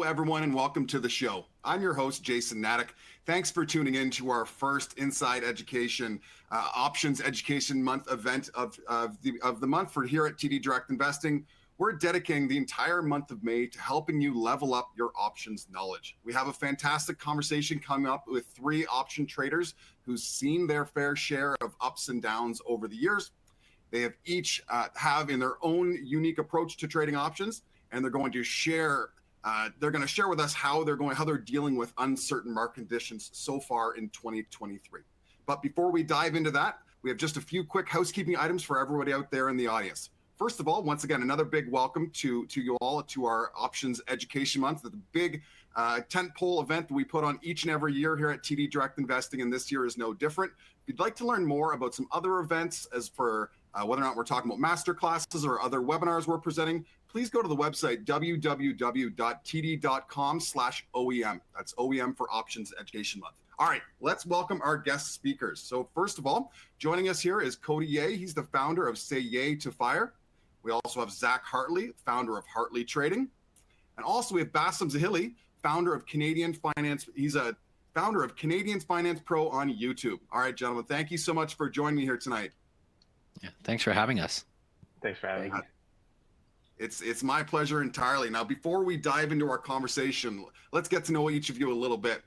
everyone, and welcome to the show. I'm your host, Jason Nadek. Thanks for tuning in to our first Inside Education Options Education Month event of the month for here at TD Direct Investing. We're dedicating the entire month of May to helping you level up your options knowledge. We have a fantastic conversation coming up with 3 option traders who've seen their fair share of ups and downs over the years. They have each have in their own unique approach to trading options, and they're going to share with us how they're dealing with uncertain market conditions so far in 2023. But before we dive into that, we have just a few quick housekeeping items for everybody out there in the audience. First of all, once again, another big welcome to you all to our Options Education Month, the big tentpole event that we put on each and every year here at TD Direct Investing, and this year is no different. If you'd like to learn more about some other events, as for whether or not we're talking about master classes or other webinars we're presenting, please go to the website www.td.com/OEM. That's OEM for Options Education Month. All right, let's welcome our guest speakers. So first of all, joining us here is Cody Yeh. He's the founder of Say YEH to F.I.R.E. We also have Zac Hartley, founder of Hartley Trading. And also we have Bassem Zahili, founder of Canadian Finance. He's a founder of Canadian Finance Pro on YouTube. All right, gentlemen, thank you so much for joining me here tonight. Yeah, thanks for having us. Thanks for having me. It's my pleasure entirely. Now, before we dive into our conversation, let's get to know each of you a little bit.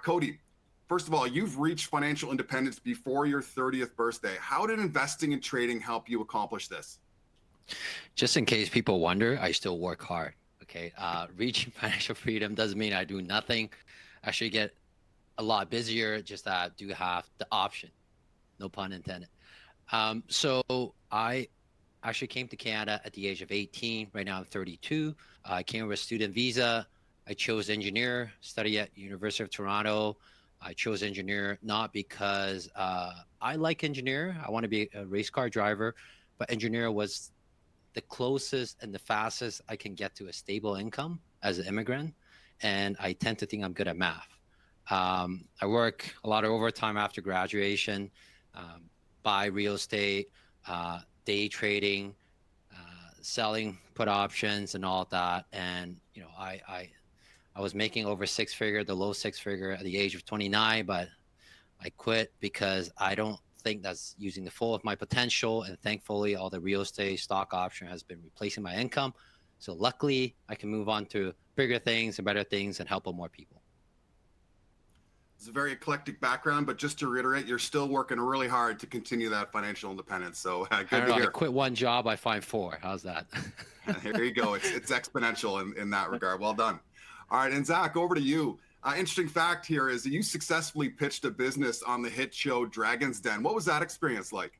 Cody, first of all, you've reached financial independence before your 30th birthday. How did investing and trading help you accomplish this? Just in case people wonder, I still work hard. Okay, reaching financial freedom doesn't mean I do nothing. I should get a lot busier. Just that I do have the option, no pun intended. So I actually came to Canada at the age of 18. Right now I'm 32. I came with a student visa. I chose engineer, study at University of Toronto. I chose engineer not because I like engineer. I want to be a race car driver, but engineer was the closest and the fastest I can get to a stable income as an immigrant. And I tend to think I'm good at math. I work a lot of overtime after graduation, buy real estate, day trading, selling put options and all that. And, you know, I was making over the low six figure at the age of 29, but I quit because I don't think that's using the full of my potential. And thankfully, all the real estate stock option has been replacing my income. So luckily, I can move on to bigger things and better things and help more people. It's a very eclectic background, but just to reiterate, you're still working really hard to continue that financial independence. So good to hear. I quit one job, I find 4. How's that? Here you go. It's exponential in that regard. Well done. All right, and Zac, over to you. Interesting fact here is that you successfully pitched a business on the hit show Dragon's Den. What was that experience like?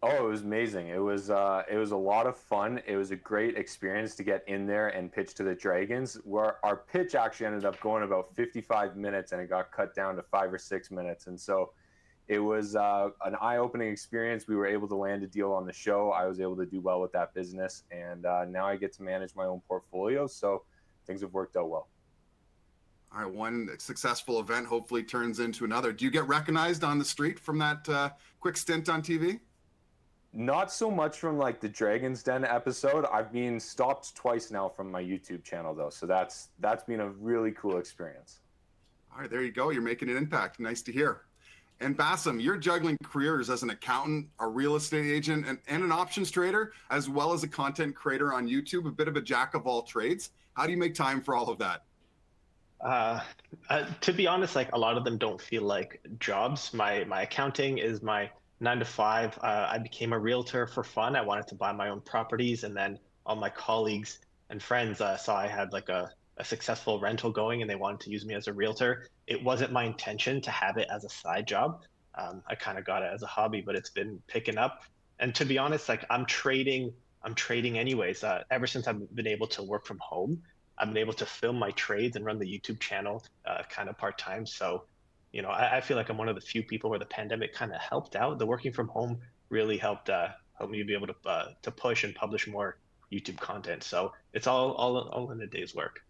Oh, it was amazing. It was a lot of fun. It was a great experience to get in there and pitch to the Dragons, where our pitch actually ended up going about 55 minutes and it got cut down to 5 or 6 minutes. And so it was an eye-opening experience. We were able to land a deal on the show. I was able to do well with that business. And now I get to manage my own portfolio. So things have worked out well. All right, one successful event hopefully turns into another. Do you get recognized on the street from that quick stint on TV? Not so much from like the Dragon's Den episode. I've been stopped twice now from my YouTube channel though. So that's been a really cool experience. All right, there you go. You're making an impact. Nice to hear. And Bassem, you're juggling careers as an accountant, a real estate agent, and an options trader, as well as a content creator on YouTube, a bit of a jack of all trades. How do you make time for all of that? To be honest, like a lot of them don't feel like jobs. My accounting is my 9 to 5. I became a realtor for fun. I wanted to buy my own properties, and then all my colleagues and friends saw I had like a successful rental going, and they wanted to use me as a realtor. It wasn't my intention to have it as a side job. I kind of got it as a hobby, but it's been picking up. And to be honest, like I'm trading anyways. Ever since I've been able to work from home, I've been able to film my trades and run the YouTube channel kind of part-time. So, you know, I feel like I'm one of the few people where the pandemic kind of helped out. The working from home really helped me be able to push and publish more YouTube content. So it's all in a day's work.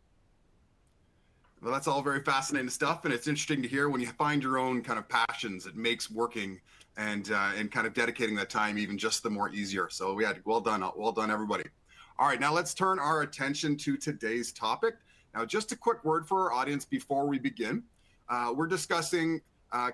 Well, that's all very fascinating stuff, and it's interesting to hear when you find your own kind of passions. It makes working and kind of dedicating that time even just the more easier. So well done, everybody. All right, now let's turn our attention to today's topic. Now, just a quick word for our audience before we begin. We're discussing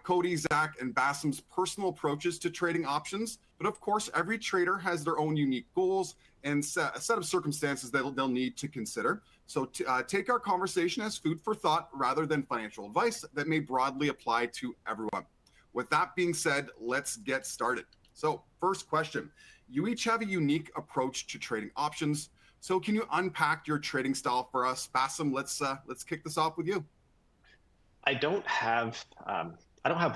Cody, Zac, and Bassem's personal approaches to trading options. But of course, every trader has their own unique goals and a set of circumstances that they'll need to consider. So take our conversation as food for thought rather than financial advice that may broadly apply to everyone. With that being said, let's get started. So first question, you each have a unique approach to trading options. So can you unpack your trading style for us? Bassem, let's kick this off with you. I don't have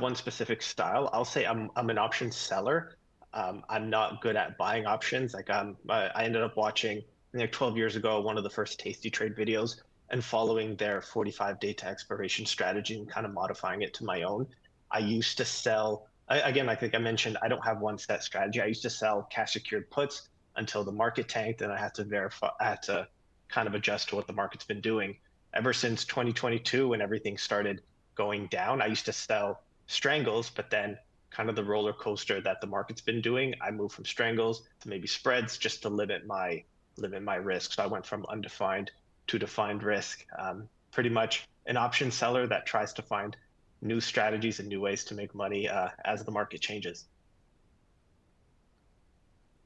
one specific style. I'll say I'm an option seller. I'm not good at buying options. I ended up watching, I think 12 years ago, one of the first Tasty Trade videos and following their 45-day to expiration strategy and kind of modifying it to my own. I used to sell, again, I think I mentioned, I don't have one set strategy. I used to sell cash secured puts until the market tanked, and I had to kind of adjust to what the market's been doing. Ever since 2022, when everything started going down, I used to sell strangles, but then kind of the roller coaster that the market's been doing, I moved from strangles to maybe spreads just to limit my risk. So I went from undefined to defined risk. Pretty much an option seller that tries to find new strategies and new ways to make money as the market changes.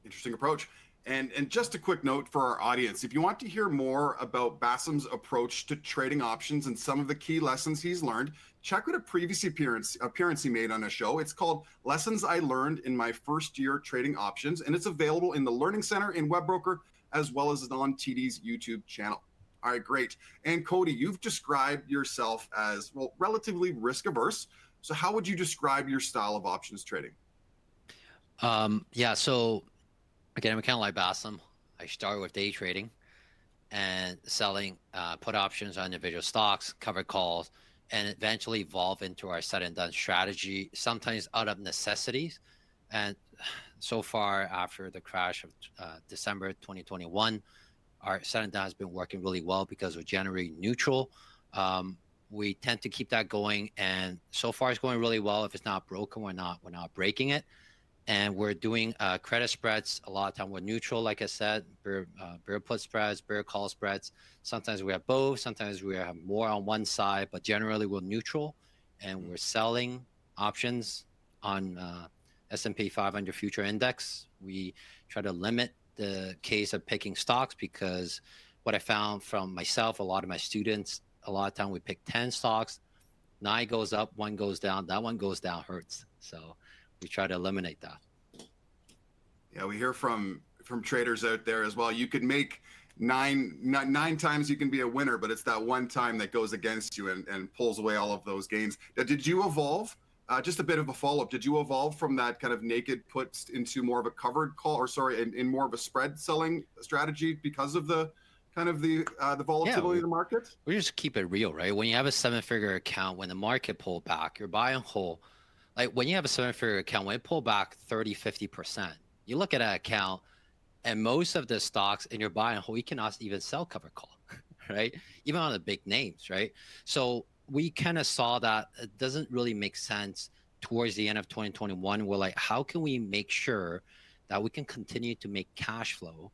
Interesting approach. And just a quick note for our audience, if you want to hear more about Bassem's approach to trading options and some of the key lessons he's learned, check out a previous appearance he made on a show. It's called Lessons I Learned in My First Year Trading Options, and it's available in the Learning Center in Webroker, as well as on TD's YouTube channel. All right, great. And Cody, you've described yourself as, well, relatively risk averse. So how would you describe your style of options trading? So again, I'm kind of like Bassem. I started with day trading and selling put options on individual stocks, covered calls, and eventually evolve into our said and done strategy, sometimes out of necessities. And so far, after the crash of December 2021, our said and done has been working really well because we're generally neutral. We tend to keep that going, and so far it's going really well. If it's not broken, we're not breaking it. And we're doing credit spreads. A lot of time we're neutral, like I said, bear put spreads, bear call spreads. Sometimes we have both. Sometimes we have more on one side, but generally we're neutral. And we're selling options on S&P 500 future index. We try to limit the case of picking stocks because what I found from myself, a lot of my students, a lot of time we pick 10 stocks, 9 goes up, 1 goes down. That one goes down hurts. So we try to eliminate that. Yeah, we hear from traders out there as well. You could make nine times you can be a winner, but it's that one time that goes against you and pulls away all of those gains. Did you evolve? Just a bit of a follow-up. Did you evolve from that kind of naked puts into more of a covered call, or sorry, in more of a spread selling strategy because of the kind of the volatility of the market? We just keep it real, right? When you have a 7-figure account, when the market pulled back, you're buying whole. Like when you have a 7-figure account, when it pulled back 30, 50%, you look at that account and most of the stocks in your buying whole, you cannot even sell cover call, right? Even on the big names, right? So we kind of saw that it doesn't really make sense towards the end of 2021. We're like, how can we make sure that we can continue to make cash flow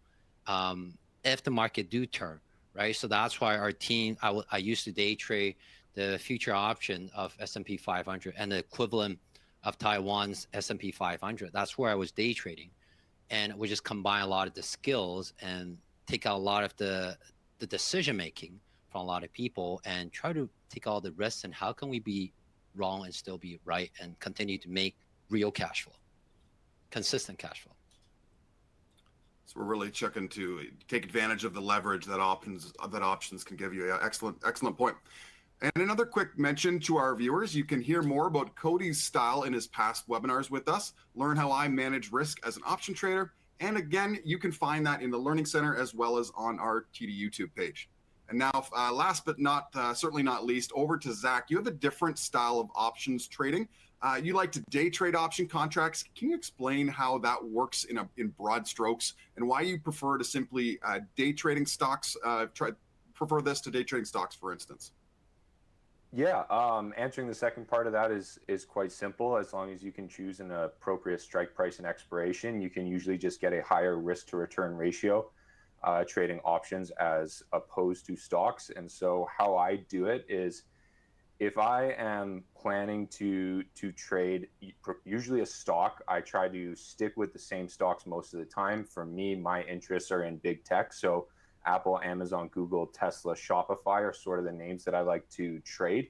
if the market do turn, right? So that's why our team, I used to day trade the future option of S&P 500 and the equivalent of Taiwan's S&P 500. That's where I was day trading. And we just combine a lot of the skills and take out a lot of the decision-making from a lot of people and try to take all the risks and how can we be wrong and still be right and continue to make real cash flow, consistent cash flow. So we're really checking to take advantage of the leverage that options can give you. Yeah, excellent point. And another quick mention to our viewers, you can hear more about Cody's style in his past webinars with us, learn how I manage risk as an option trader. And again, you can find that in the Learning Center as well as on our TD YouTube page. And now, last but certainly not least, over to Zac. You have a different style of options trading. You like to day trade option contracts. Can you explain how that works in broad strokes and why you prefer to simply day trading stocks, prefer this to day trading stocks, for instance? Yeah, answering the second part of that is quite simple. As long as you can choose an appropriate strike price and expiration, you can usually just get a higher risk to return ratio. trading options as opposed to stocks. And so how I do it is, if I am planning to trade usually a stock, I try to stick with the same stocks most of the time. For me, my interests are in big tech. So Apple, Amazon, Google, Tesla, Shopify are sort of the names that I like to trade.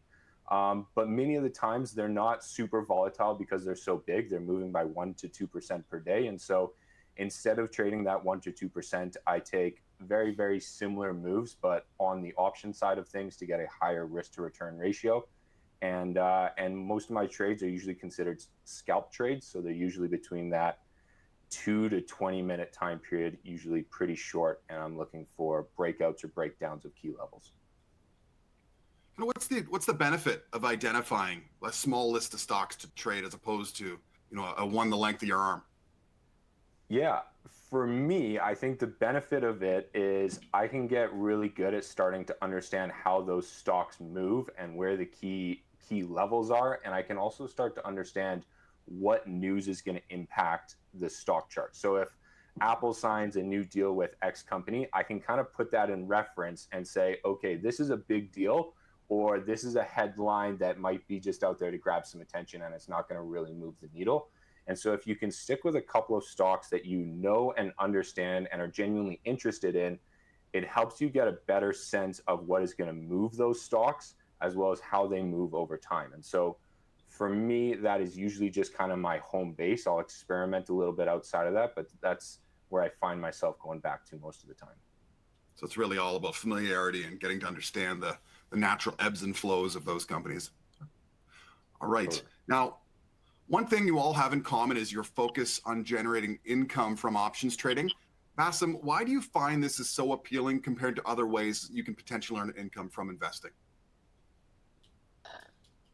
But many of the times they're not super volatile because they're so big. They're moving by 1 to 2% per day. And so instead of trading that 1 to 2%, I take very, very similar moves, but on the option side of things to get a higher risk to return ratio. And most of my trades are usually considered scalp trades. So they're usually between that 2 to 20 minute time period, usually pretty short. And I'm looking for breakouts or breakdowns of key levels. And what's the benefit of identifying a small list of stocks to trade as opposed to, a one the length of your arm? Yeah, for me, I think the benefit of it is I can get really good at starting to understand how those stocks move and where the key levels are. And I can also start to understand what news is going to impact the stock chart. So if Apple signs a new deal with X company, I can kind of put that in reference and say, okay, this is a big deal, or this is a headline that might be just out there to grab some attention and it's not going to really move the needle. And so if you can stick with a couple of stocks that you know and understand and are genuinely interested in, it helps you get a better sense of what is going to move those stocks as well as how they move over time. And so for me, that is usually just kind of my home base. I'll experiment a little bit outside of that, but that's where I find myself going back to most of the time. So it's really all about familiarity and getting to understand the natural ebbs and flows of those companies. All right. Totally. Now, one thing you all have in common is your focus on generating income from options trading. Bassem, why do you find this is so appealing compared to other ways you can potentially earn income from investing?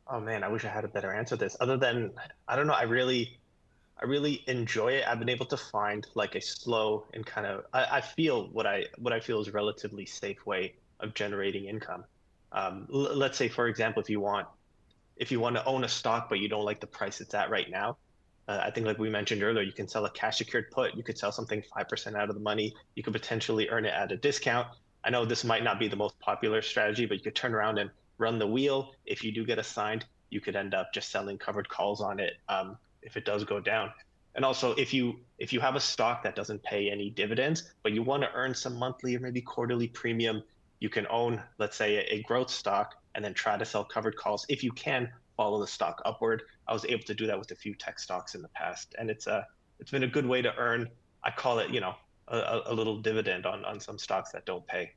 Oh man, I wish I had a better answer to this. Other than, I don't know, I really enjoy it. I've been able to find like a slow and kind of, I feel what I feel is a relatively safe way of generating income. Let's say, for example, if you want to own a stock but you don't like the price it's at right now, I think like we mentioned earlier, you can sell a cash secured put. You could sell something 5% out of the money. You could potentially earn it at a discount. I know this might not be the most popular strategy, but you could turn around and run the wheel. If you do get assigned, you could end up just selling covered calls on it if it does go down. And also, if you have a stock that doesn't pay any dividends, but you want to earn some monthly or maybe quarterly premium, you can own, let's say, a growth stock and then try to sell covered calls if you can follow the stock upward. I was able to do that with a few tech stocks in the past, and it's been a good way to earn. I call it, a little dividend on some stocks that don't pay.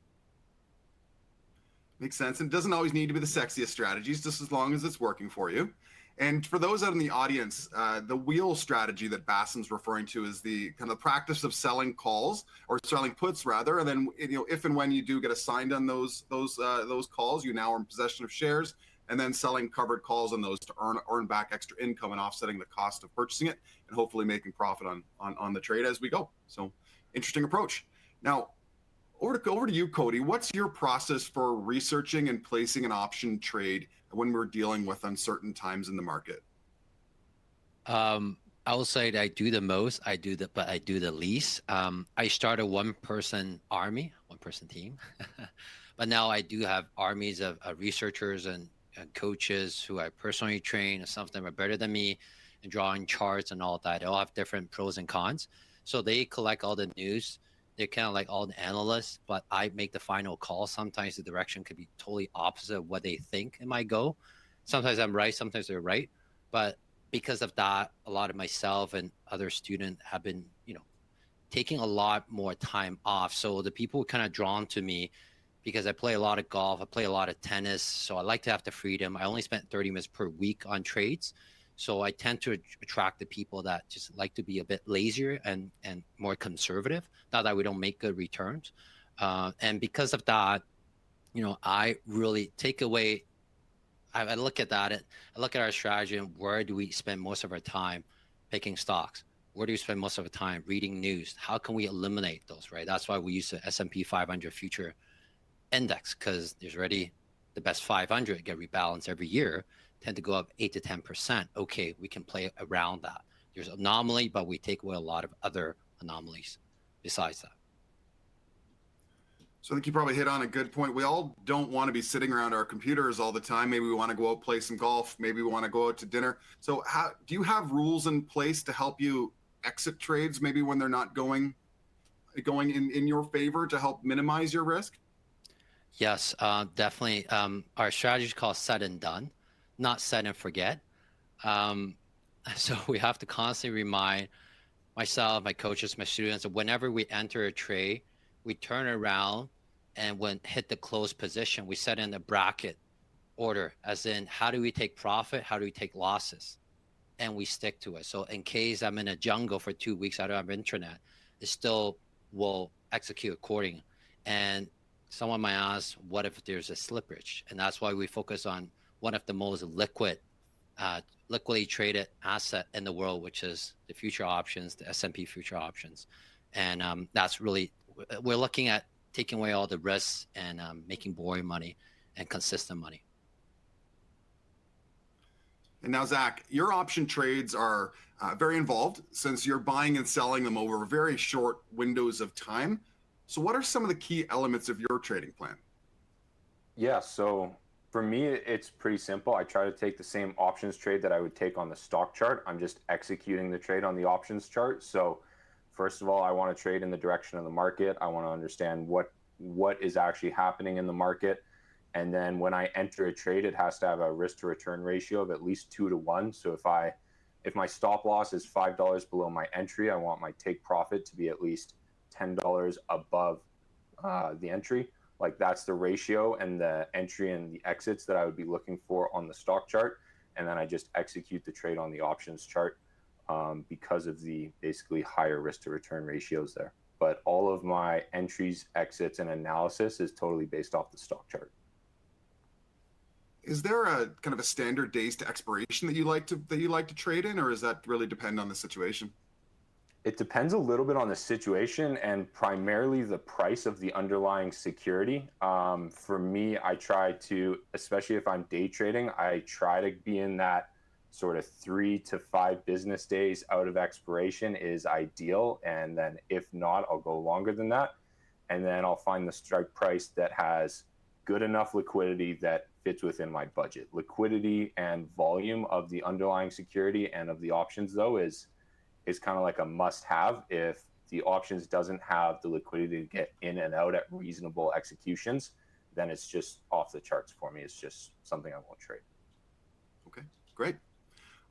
Makes sense. And it doesn't always need to be the sexiest strategies, just as long as it's working for you. And for those out in the audience, the wheel strategy that Bassem's referring to is the kind of practice of selling calls or selling puts rather. And then, if and when you do get assigned on those calls, you now are in possession of shares, and then selling covered calls on those to earn back extra income and offsetting the cost of purchasing it, and hopefully making profit on the trade as we go. So interesting approach. Now, over to you, Cody. What's your process for researching and placing an option trade when we're dealing with uncertain times in the market? I will say that I do the most. But I do the least. I started one-person army, one-person team, but now I do have armies of researchers and coaches who I personally train. Some of them are better than me in drawing charts and all that. They all have different pros and cons. So they collect all the news. They're kind of like all the analysts, but I make the final call. Sometimes the direction could be totally opposite of what they think it might go. Sometimes I'm right, sometimes they're right. But because of that, a lot of myself and other students have been, taking a lot more time off. So the people kind of drawn to me because I play a lot of golf, I play a lot of tennis. So I like to have the freedom. I only spent 30 minutes per week on trades. So I tend to attract the people that just like to be a bit lazier and more conservative. Not that we don't make good returns. And because of that, I really take away, I look at that, I look at our strategy and where do we spend most of our time picking stocks? Where do we spend most of our time reading news? How can we eliminate those, right? That's why we use the S&P 500 future index, because there's already the best 500 get rebalanced every year, tend to go up 8 to 10%. Okay, we can play around that. There's anomaly, but we take away a lot of other anomalies besides that. So I think you probably hit on a good point. We all don't want to be sitting around our computers all the time. Maybe we want to go out play some golf. Maybe we want to go out to dinner. So how do you have rules in place to help you exit trades maybe when they're not going in your favor to help minimize your risk? Yes, definitely. Our strategy is called set and done, not set and forget. Um, so we have to constantly remind myself, my coaches, my students, that whenever we enter a trade, we turn around and when hit the close position, we set in a bracket order, as in how do we take profit, how do we take losses, and we stick to it. So in case I'm in a jungle for 2 weeks, I don't have internet, it still will execute according. And someone might ask, what if there's a slippage? And that's why we focus on one of the most liquidly traded asset in the world, which is the future options, the S&P future options. And that's really, we're looking at taking away all the risks and making boring money and consistent money. And now, Zac, your option trades are very involved since you're buying and selling them over very short windows of time. So what are some of the key elements of your trading plan? Yeah, so for me, it's pretty simple. I try to take the same options trade that I would take on the stock chart. I'm just executing the trade on the options chart. So first of all, I want to trade in the direction of the market. I want to understand what is actually happening in the market. And then when I enter a trade, it has to have a risk to return ratio of at least 2 to 1. So if my stop loss is $5 below my entry, I want my take profit to be at least $10 above the entry. Like that's the ratio and the entry and the exits that I would be looking for on the stock chart. And then I just execute the trade on the options chart because of the basically higher risk to return ratios there. But all of my entries, exits, and analysis is totally based off the stock chart. Is there a kind of a standard days to expiration that you like to trade in, or does that really depend on the situation? It depends a little bit on the situation and primarily the price of the underlying security. For me, I try to, especially if I'm day trading, I try to be in that sort of 3 to 5 business days out of expiration is ideal. And then if not, I'll go longer than that. And then I'll find the strike price that has good enough liquidity that fits within my budget. Liquidity and volume of the underlying security and of the options, though, is kind of like a must-have. If the options doesn't have the liquidity to get in and out at reasonable executions, then it's just off the charts for me. It's just something I won't trade. Okay, great.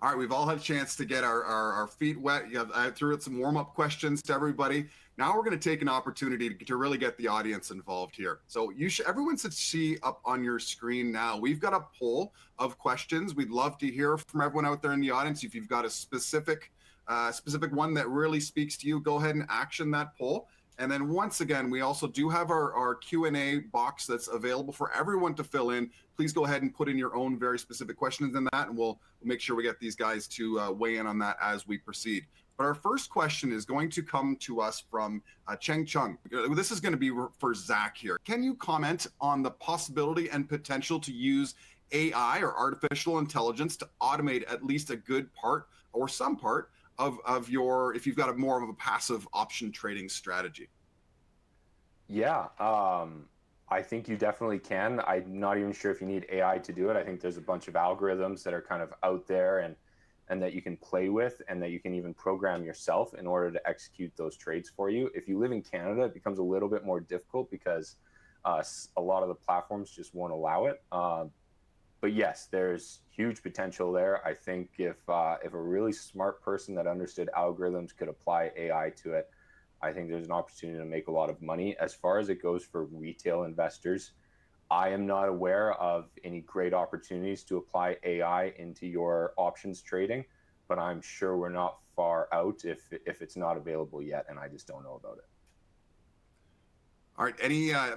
All right, we've all had a chance to get our feet wet. I threw out some warm-up questions to everybody. Now we're going to take an opportunity to really get the audience involved here. So everyone should see up on your screen now. We've got a poll of questions. We'd love to hear from everyone out there in the audience. If you've got a specific one that really speaks to you, go ahead and action that poll. And then once again, we also do have our Q&A box that's available for everyone to fill in. Please go ahead and put in your own very specific questions in that, and we'll make sure we get these guys to weigh in on that as we proceed. But our first question is going to come to us from Cheng Chung. This is going to be for Zac here. Can you comment on the possibility and potential to use AI or artificial intelligence to automate at least a good part or some part of your, if you've got more of a passive option trading strategy? Yeah, I think you definitely can. I'm not even sure if you need AI to do it. I think there's a bunch of algorithms that are kind of out there and that you can play with and that you can even program yourself in order to execute those trades for you. If you live in Canada, it becomes a little bit more difficult because a lot of the platforms just won't allow it. But yes, there's huge potential there. I think if a really smart person that understood algorithms could apply AI to it, I think there's an opportunity to make a lot of money. As far as it goes for retail investors, I am not aware of any great opportunities to apply AI into your options trading, but I'm sure we're not far out if it's not available yet, and I just don't know about it. All right,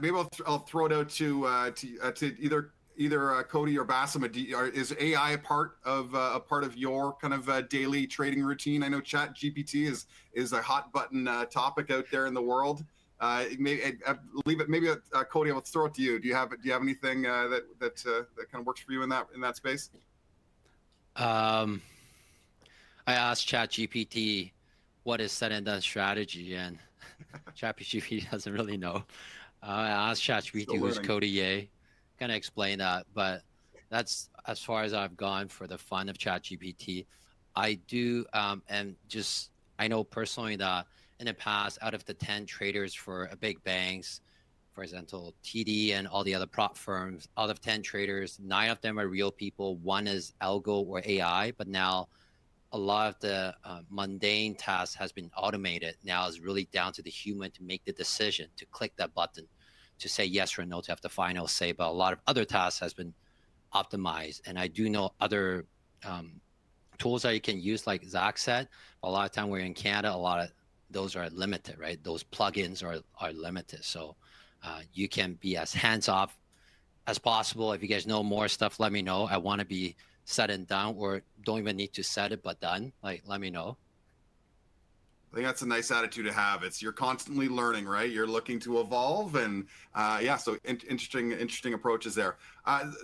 maybe I'll throw it out to either Cody or Bassem. Is AI a part of your kind of daily trading routine? I know Chat GPT is a hot button topic out there in the world. Maybe Cody, I'll throw it to you. Do you have anything that kind of works for you in that space? I asked Chat GPT what is set and done strategy, and Chat GPT doesn't really know. I asked ChatGPT, Still who's learning. Cody Yeh, kind of explain that, but that's as far as I've gone for the fun of ChatGPT. I do, and just I know personally that in the past, out of the 10 traders for a big banks, for example, TD and all the other prop firms, out of 10 traders, 9 of them are real people. One is algo or AI, but now a lot of the mundane tasks has been automated. Now it's really down to the human to make the decision, to click that button, to say yes or no, to have the final say. But a lot of other tasks has been optimized. And I do know other tools that you can use, like Zac said. But a lot of time we're in Canada, a lot of those are limited, right? Those plugins are limited. So you can be as hands-off as possible. If you guys know more stuff, let me know. I want to be set and done, or don't even need to set it, but done. Like, let me know. I think that's a nice attitude to have. It's you're constantly learning, right? You're looking to evolve, and yeah, so interesting approaches there.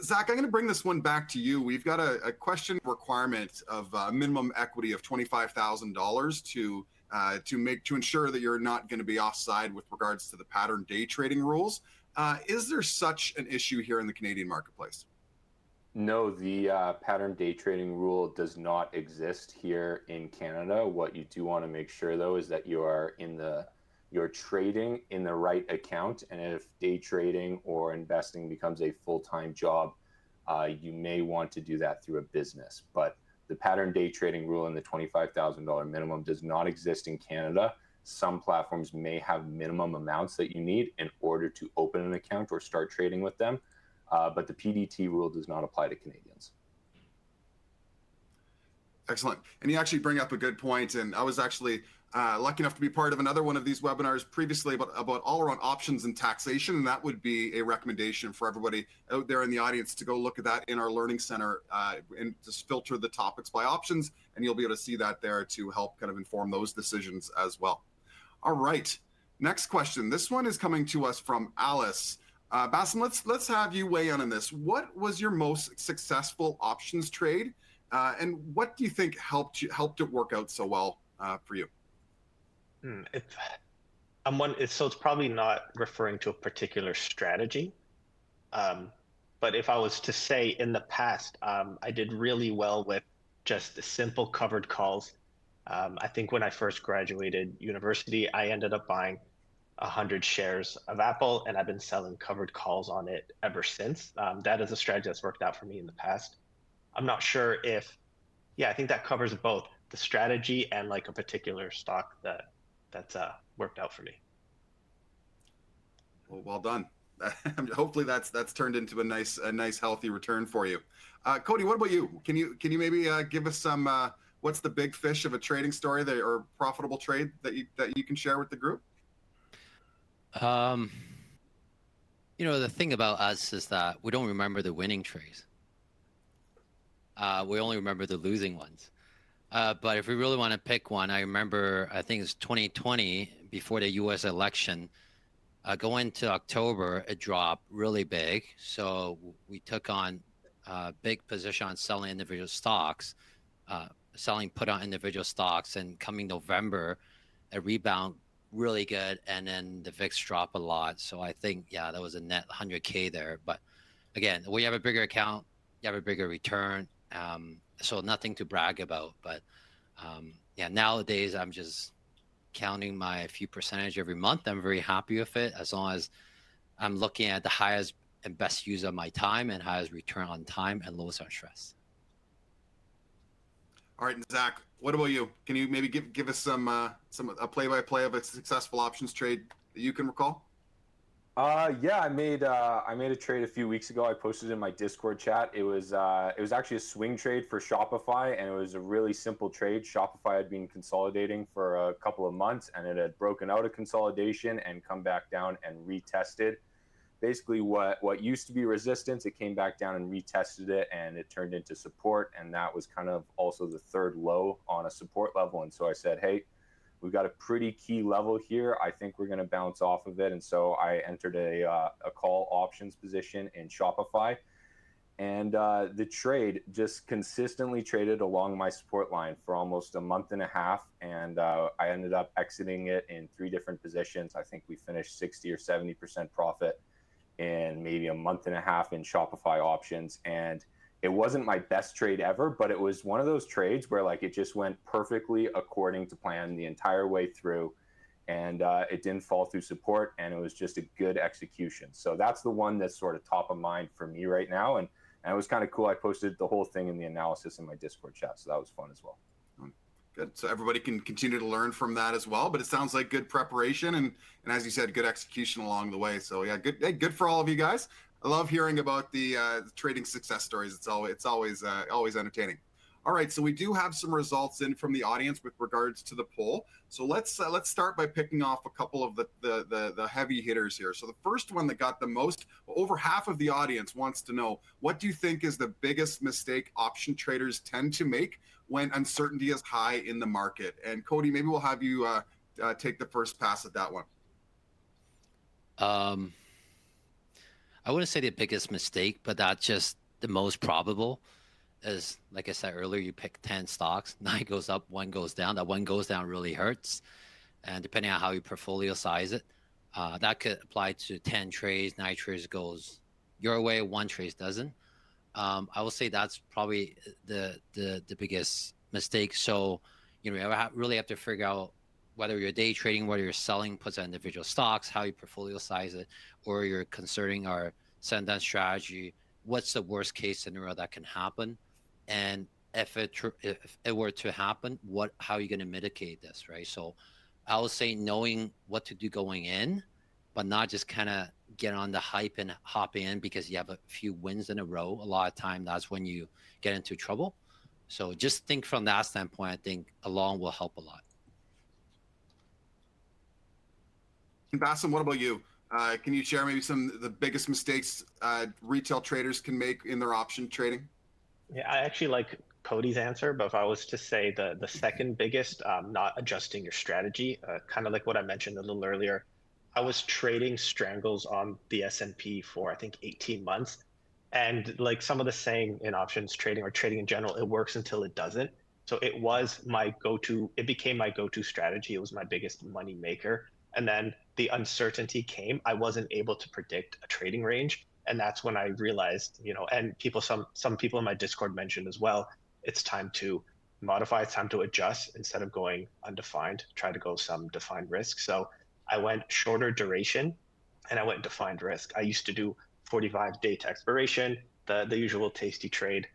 Zac, I'm going to bring this one back to you. We've got a question requirement of minimum equity of $25,000 to ensure that you're not going to be offside with regards to the pattern day trading rules. Is there such an issue here in the Canadian marketplace? No, the pattern day trading rule does not exist here in Canada. What you do want to make sure, though, is that you're trading in the right account. And if day trading or investing becomes a full-time job, you may want to do that through a business. But the pattern day trading rule and the $25,000 minimum does not exist in Canada. Some platforms may have minimum amounts that you need in order to open an account or start trading with them. But the PDT rule does not apply to Canadians. Excellent. And you actually bring up a good point. And I was actually lucky enough to be part of another one of these webinars previously about all around options and taxation. And that would be a recommendation for everybody out there in the audience to go look at that in our Learning Center and just filter the topics by options. And you'll be able to see that there to help kind of inform those decisions as well. All right. Next question. This one is coming to us from Alice. Bassem, let's have you weigh in on this. What was your most successful options trade, and what do you think helped it work out so well for you? So it's probably not referring to a particular strategy, but if I was to say in the past, I did really well with just the simple covered calls. I think when I first graduated university, I ended up buying 100 shares of Apple, and I've been selling covered calls on it ever since. That is a strategy that's worked out for me in the past. I'm not sure if, I think that covers both the strategy and like a particular stock that's worked out for me. Well done. Hopefully that's turned into a nice healthy return for you. Cody, what about you? Can you maybe give us some what's the big fish of a trading story or profitable trade that you can share with the group? The thing about us is that we don't remember the winning trades. We only remember the losing ones. But if we really want to pick one, I remember, I think it's 2020, before the US election, going into October, it dropped really big. So we took on a big position on selling individual stocks, selling put on individual stocks, and coming November, a rebound really good, and then the VIX drop a lot. So I think that was a net 100K there. But again, we have a bigger account, you have a bigger return, so nothing to brag about. But nowadays I'm just counting my few percentage every month. I'm very happy with it, as long as I'm looking at the highest and best use of my time and highest return on time and lowest on stress. All right, Zac, what about you? Can you maybe give us a play-by-play of a successful options trade that you can recall? I made a trade a few weeks ago. I posted in my Discord chat. It was actually a swing trade for Shopify, and it was a really simple trade. Shopify had been consolidating for a couple of months, and it had broken out of consolidation and come back down and retested. Basically, what used to be resistance, it came back down and retested it, and it turned into support, and that was kind of also the third low on a support level. And so I said, hey, we've got a pretty key level here. I think we're going to bounce off of it. And so I entered a call options position in Shopify. And the trade just consistently traded along my support line for almost a month and a half. And I ended up exiting it in 3 different positions. I think we finished 60 or 70% profit in maybe a month and a half in Shopify options. And it wasn't my best trade ever, but it was one of those trades where like it just went perfectly according to plan the entire way through. And it didn't fall through support, and it was just a good execution. So that's the one that's sort of top of mind for me right now. And it was kind of cool. I posted the whole thing in the analysis in my Discord chat, so that was fun as well. Good. So everybody can continue to learn from that as well. But it sounds like good preparation and as you said, good execution along the way. So yeah, good. Hey, good for all of you guys. I love hearing about the trading success stories. It's always entertaining. All right, so we do have some results in from the audience with regards to the poll. So let's start by picking off a couple of the heavy hitters here. So the first one that got the most, over half of the audience wants to know, what do you think is the biggest mistake option traders tend to make when uncertainty is high in the market? And Cody, maybe we'll have you take the first pass at that one. I wouldn't say the biggest mistake, but that's just the most probable. Is, like I said earlier, you pick 10 stocks, 9 goes up, 1 goes down. That 1 goes down really hurts. And depending on how you portfolio size it, that could apply to 10 trades, 9 trades goes your way, 1 trade doesn't. I will say that's probably the biggest mistake. So, you really have to figure out whether you're day trading, whether you're selling puts on individual stocks, how you portfolio size it, or you're concerning our send-down strategy. What's the worst case scenario that can happen? And if it were to happen, how are you going to mitigate this, right? So I would say knowing what to do going in, but not just kind of get on the hype and hop in because you have a few wins in a row. A lot of time, that's when you get into trouble. So just think from that standpoint. I think along will help a lot. Bassem, what about you? Can you share maybe some of the biggest mistakes retail traders can make in their option trading? Yeah, I actually like Cody's answer, but if I was to say the second biggest, not adjusting your strategy, kind of like what I mentioned a little earlier, I was trading strangles on the S&P for I think 18 months. And like some of the saying in options trading or trading in general, it works until it doesn't. So it became my go-to strategy. It was my biggest money maker. And then the uncertainty came. I wasn't able to predict a trading range. And that's when I realized, and some people in my Discord mentioned as well, it's time to modify, it's time to adjust instead of going undefined, try to go some defined risk. So I went shorter duration and I went defined risk. I used to do 45-day to expiration, the usual tasty trade,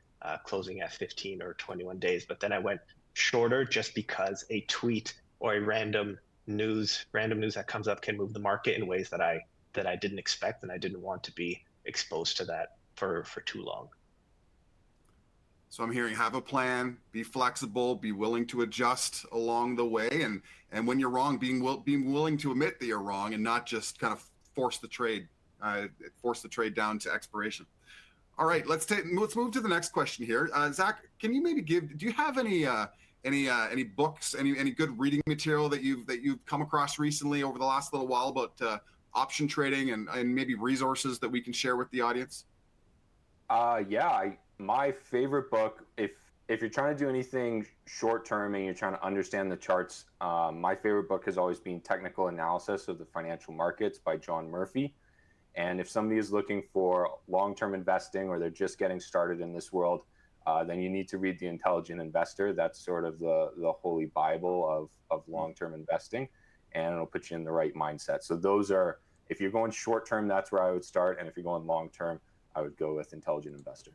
closing at 15 or 21 days. But then I went shorter just because a tweet or a random news that comes up can move the market in ways that I didn't expect, and I didn't want to be exposed to that for too long. So I'm hearing have a plan, be flexible, be willing to adjust along the way, and when you're wrong, being willing to admit that you're wrong and not just kind of force the trade down to expiration. All right, let's move to the next question here. Zac, can you maybe do you have any books, any good reading material that you've come across recently over the last little while about option trading and maybe resources that we can share with the audience? My favorite book, if you're trying to do anything short term and you're trying to understand the charts, my favorite book has always been Technical Analysis of the Financial Markets by John Murphy. And if somebody is looking for long-term investing or they're just getting started in this world, then you need to read The Intelligent Investor. That's sort of the holy Bible of long-term investing, and it'll put you in the right mindset. So those are, if you're going short-term, that's where I would start. And if you're going long-term, I would go with Intelligent Investor.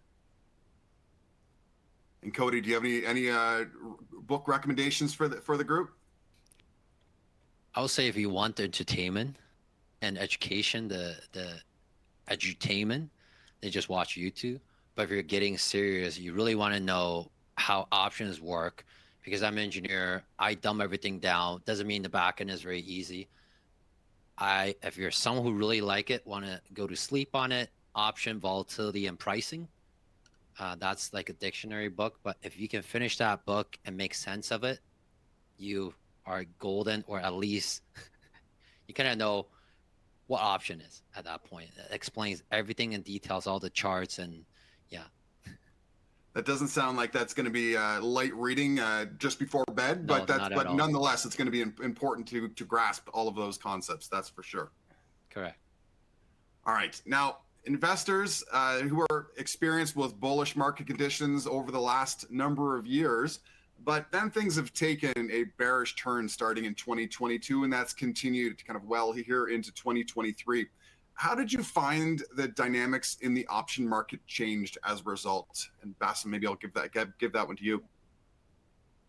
And Cody, do you have any book recommendations for the group? I would say if you want the entertainment and education, the edutainment, then just watch YouTube. But if you're getting serious, you really want to know how options work, because I'm an engineer, I dumb everything down. Doesn't mean the back end is very easy. If you're someone who really like it, want to go to sleep on it, option, volatility, and pricing, that's like a dictionary book. But if you can finish that book and make sense of it, you are golden, or at least you kind of know what option is at that point. It explains everything in details, all the charts, and yeah, That doesn't sound like that's going to be light reading just before bed, No, not at all. Nonetheless, it's going to be important to grasp all of those concepts. That's for sure. Correct. All right. Now, investors who are experienced with bullish market conditions over the last number of years, but then things have taken a bearish turn starting in 2022, and that's continued kind of well here into 2023. How did you find the dynamics in the option market changed as a result? And Bassem, maybe I'll give that one to you.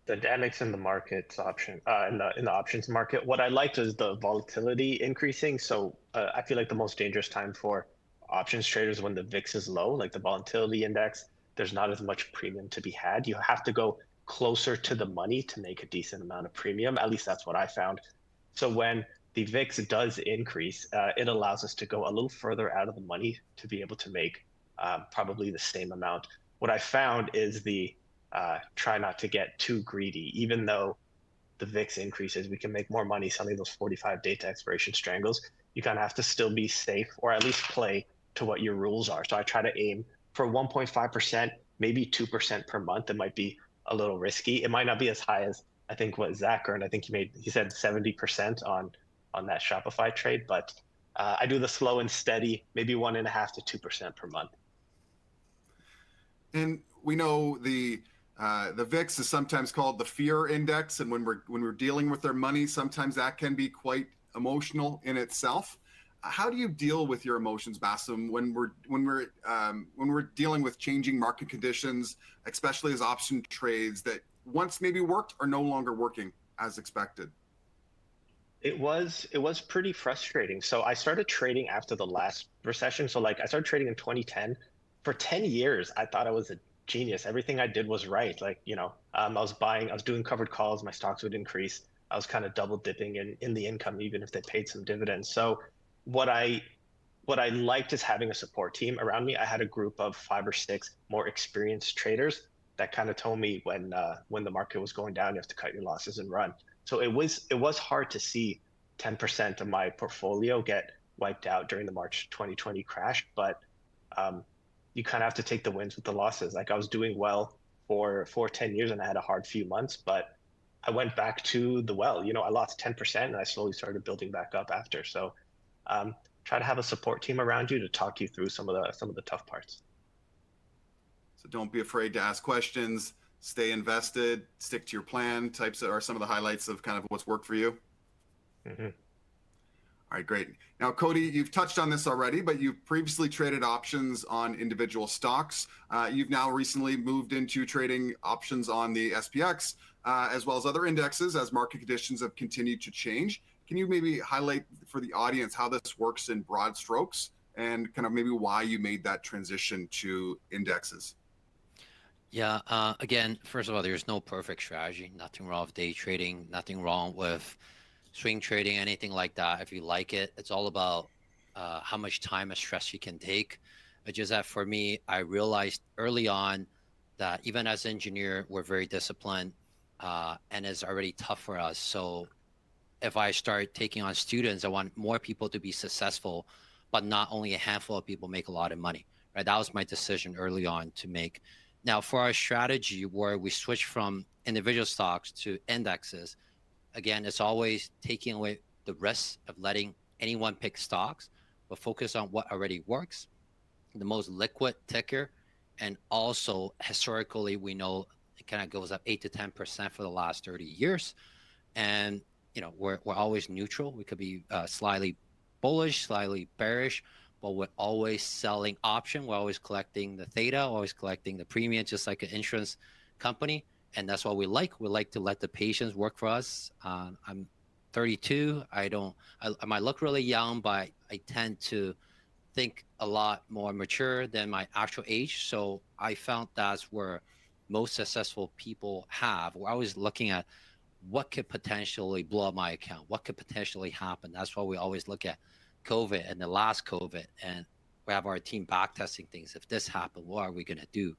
The dynamics in the markets option in the options market. What I liked is the volatility increasing. So I feel like the most dangerous time for options traders when the VIX is low, like the volatility index. There's not as much premium to be had. You have to go closer to the money to make a decent amount of premium. At least that's what I found. So when the VIX does increase, it allows us to go a little further out of the money to be able to make probably the same amount. What I found is the try not to get too greedy. Even though the VIX increases, we can make more money selling those 45-day to expiration strangles. You kind of have to still be safe, or at least play to what your rules are. So I try to aim for 1.5%, maybe 2% per month. It might be a little risky. It might not be as high as I think what Zac earned. I think he said 70% on that Shopify trade, but I do the slow and steady, maybe 1.5 to 2% per month. And we know the VIX is sometimes called the fear index, and when we're dealing with our money, sometimes that can be quite emotional in itself. How do you deal with your emotions, Bassem, when we're dealing with changing market conditions, especially as option trades that once maybe worked are no longer working as expected? It was pretty frustrating. So I started trading after the last recession. So like I started trading in 2010. For 10 years, I thought I was a genius. Everything I did was right. Like, I was doing covered calls. My stocks would increase. I was kind of double dipping in the income, even if they paid some dividends. So what I liked is having a support team around me. I had a group of 5 or 6 more experienced traders that kind of told me when the market was going down, you have to cut your losses and run. So it was hard to see 10% of my portfolio get wiped out during the March 2020 crash, but you kind of have to take the wins with the losses. Like I was doing well for 10 years and I had a hard few months, but I went back to the well. I lost 10% and I slowly started building back up after. So try to have a support team around you to talk you through some of the tough parts. So don't be afraid to ask questions, stay invested, stick to your plan. Types are some of the highlights of kind of what's worked for you. Mm-hmm. All right, great. Now, Cody, you've touched on this already, but you've previously traded options on individual stocks. You've now recently moved into trading options on the SPX, as well as other indexes as market conditions have continued to change. Can you maybe highlight for the audience how this works in broad strokes and kind of maybe why you made that transition to indexes? Yeah, again, first of all, there's no perfect strategy. Nothing wrong with day trading, nothing wrong with swing trading, anything like that. If you like it, it's all about how much time and stress you can take. It's just that for me, I realized early on that even as an engineer, we're very disciplined and it's already tough for us. So if I start taking on students, I want more people to be successful, but not only a handful of people make a lot of money, right? That was my decision early on to make. Now for our strategy where we switch from individual stocks to indexes, again, it's always taking away the risk of letting anyone pick stocks, but focus on what already works, the most liquid ticker. And also historically, we know it kind of goes up 8 to 10% for the last 30 years. And, we're always neutral. We could be slightly bullish, slightly bearish, but we're always selling option. We're always collecting the theta, always collecting the premium, just like an insurance company. And that's what we like. We like to let the patients work for us. I'm 32. I might look really young, but I tend to think a lot more mature than my actual age. So I found that's where most successful people have. We're always looking at what could potentially blow up my account, what could potentially happen. That's why we always look at COVID and the last COVID, and we have our team back testing things. If this happened, what are we going to do?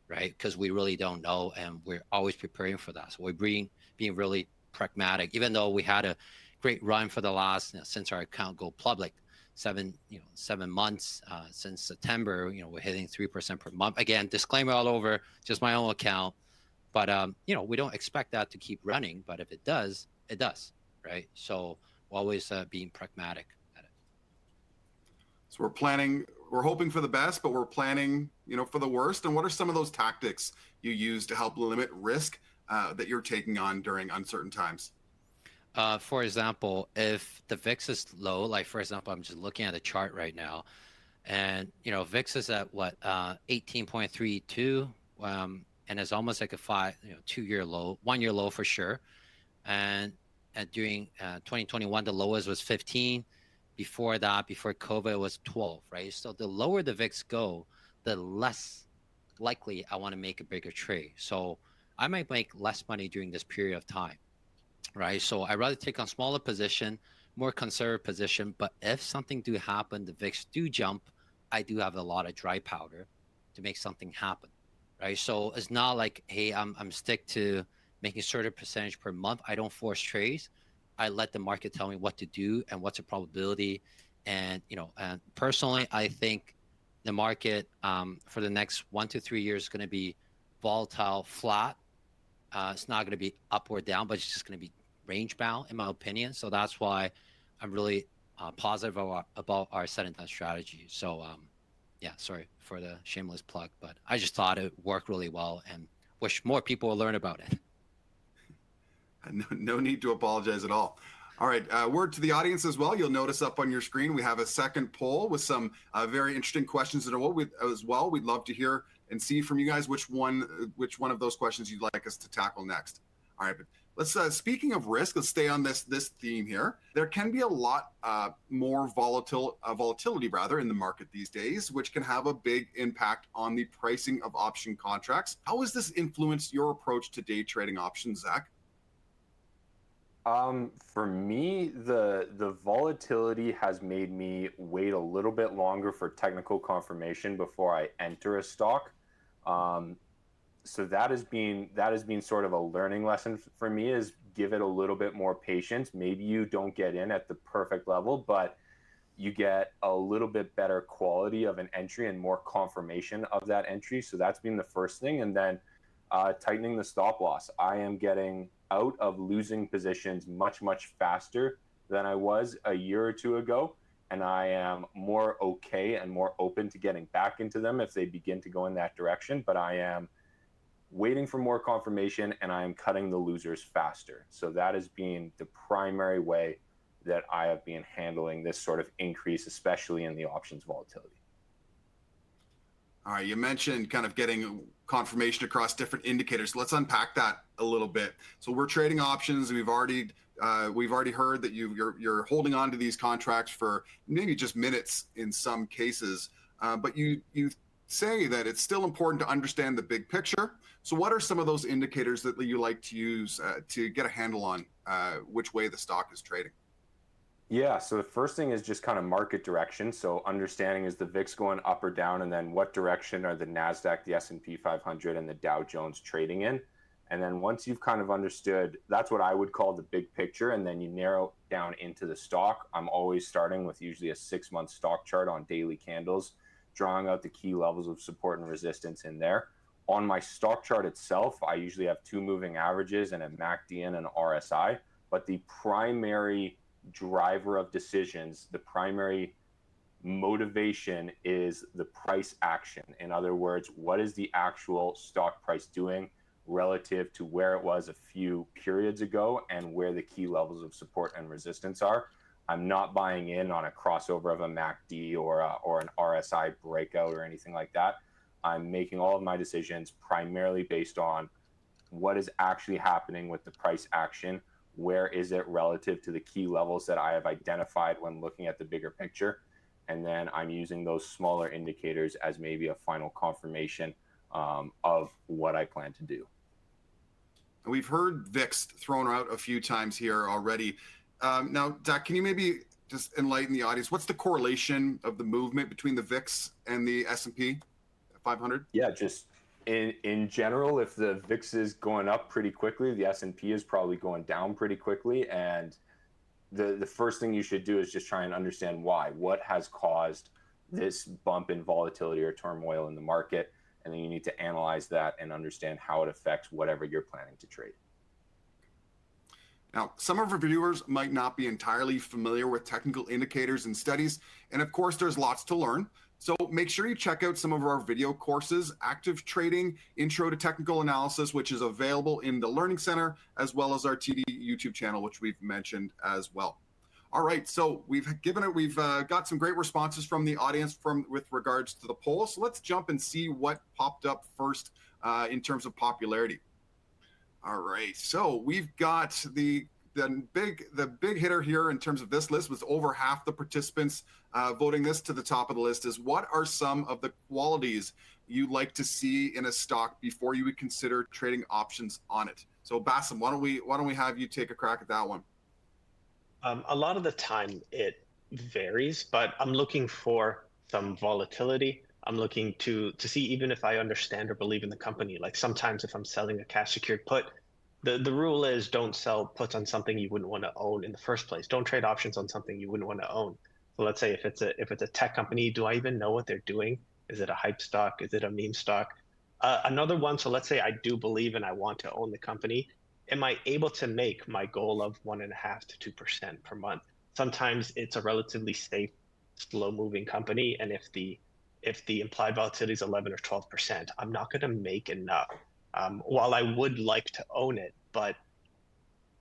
Right? Because we really don't know, and we're always preparing for that. So we're being really pragmatic, even though we had a great run for the last, since our account go public, 7 months since September. We're hitting 3% per month. Again, disclaimer all over, just my own account. But we don't expect that to keep running. But if it does, it does, right? So always being pragmatic at it. So we're hoping for the best, but we're planning, for the worst. And what are some of those tactics you use to help limit risk that you're taking on during uncertain times? For example, if the VIX is low, like for example, I'm just looking at the chart right now, and VIX is at what 18.32, and it's almost like a 2-year low, 1-year low for sure. And during 2021, the lowest was 15. Before that, before COVID, it was 12, right? So the lower the VIX go, the less likely I want to make a bigger trade. So I might make less money during this period of time, right? So I'd rather take on smaller position, more conservative position. But if something do happen, the VIX do jump, I do have a lot of dry powder to make something happen, right? So it's not like, hey, I'm stick to making a certain percentage per month. I don't force trades. I let the market tell me what to do and what's the probability. And and personally, I think the market for the next 1 to 3 years is going to be volatile, flat. It's not going to be up or down, but it's just going to be range bound, in my opinion. So that's why I'm really positive about our set and done strategy. So yeah, sorry for the shameless plug, but I just thought it worked really well and wish more people would learn about it. No need to apologize at all. All right, word to the audience as well. You'll notice up on your screen we have a second poll with some very interesting questions as well. We'd love to hear and see from you guys which one of those questions you'd like us to tackle next. All right, but let's speaking of risk, let's stay on this theme here. There can be a lot more volatility in the market these days, which can have a big impact on the pricing of option contracts. How has this influenced your approach to day trading options, Zach? For me, the volatility has made me wait a little bit longer for technical confirmation before I enter a stock. So that has been sort of a learning lesson for me, is give it a little bit more patience. Maybe you don't get in at the perfect level, but you get a little bit better quality of an entry and more confirmation of that entry. So that's been the first thing. And then tightening the stop loss. I am getting out of losing positions much, much faster than I was a year or two ago. And I am more okay and more open to getting back into them if they begin to go in that direction. But I am waiting for more confirmation, and I am cutting the losers faster. So that has been the primary way that I have been handling this sort of increase, especially in the options volatility. All right, you mentioned kind of getting confirmation across different indicators. Let's unpack that a little bit. So we're trading options. We've already heard that you're holding on to these contracts for maybe just minutes in some cases, but you say that it's still important to understand the big picture. So what are some of those indicators that you like to use to get a handle on which way the stock is trading? Yeah, so the first thing is just kind of market direction. So understanding, is the VIX going up or down, and then what direction are the NASDAQ, the S&P 500, and the Dow Jones trading in? And then once you've kind of understood, that's what I would call the big picture, and then you narrow down into the stock. I'm always starting with usually a 6-month stock chart on daily candles, drawing out the key levels of support and resistance in there. On my stock chart itself, I usually have 2 moving averages and a MACD and an RSI, but the primary driver of decisions, the primary motivation, is the price action. In other words, what is the actual stock price doing relative to where it was a few periods ago and where the key levels of support and resistance are? I'm not buying in on a crossover of a MACD or an RSI breakout or anything like that. I'm making all of my decisions primarily based on what is actually happening with the price action. Where is it relative to the key levels that I have identified when looking at the bigger picture? And then I'm using those smaller indicators as maybe a final confirmation of what I plan to do. We've heard VIX thrown out a few times here already. Now, Zach, can you maybe just enlighten the audience? What's the correlation of the movement between the VIX and the S&P 500? Yeah, just in general, if the VIX is going up pretty quickly, the S&P is probably going down pretty quickly. And the first thing you should do is just try and understand why. What has caused this bump in volatility or turmoil in the market? And then you need to analyze that and understand how it affects whatever you're planning to trade. Now, some of our viewers might not be entirely familiar with technical indicators and studies, and of course, there's lots to learn. So make sure you check out some of our video courses, Active Trading, Intro to Technical Analysis, which is available in the Learning Center, as well as our TD YouTube channel, which we've mentioned as well. All right, so we've got some great responses from the audience with regards to the poll. So let's jump and see what popped up first in terms of popularity. All right, so we've got the big hitter here in terms of this list was over half the participants voting this to the top of the list is what are some of the qualities you'd like to see in a stock before you would consider trading options on it. So Bassem, why don't we have you take a crack at that one? A lot of the time it varies, but I'm looking for some volatility. I'm looking to see even if I understand or believe in the company. Like sometimes if I'm selling a cash secured put, the rule is don't sell puts on something you wouldn't want to own in the first place. Don't trade options on something you wouldn't want to own. So let's say if it's a tech company, do I even know what they're doing? Is it a hype stock? Is it a meme stock? Another one, so let's say I do believe and I want to own the company. Am I able to make my goal of 1.5% to 2% per month? Sometimes it's a relatively safe, slow-moving company, and if the implied volatility is 11 or 12%, I'm not going to make enough. While I would like to own it, but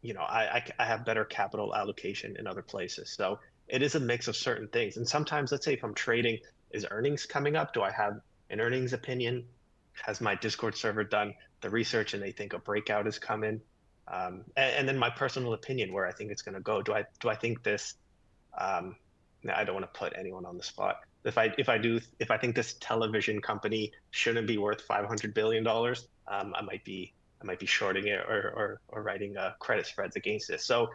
I have better capital allocation in other places. So it is a mix of certain things. And sometimes, let's say if I'm trading, is earnings coming up? Do I have an earnings opinion? Has my Discord server done the research and they think a breakout is coming? And then my personal opinion, where I think it's going to go. Do I think this? I don't want to put anyone on the spot. If I think this television company shouldn't be worth $500 billion, I might be shorting it or writing credit spreads against it. So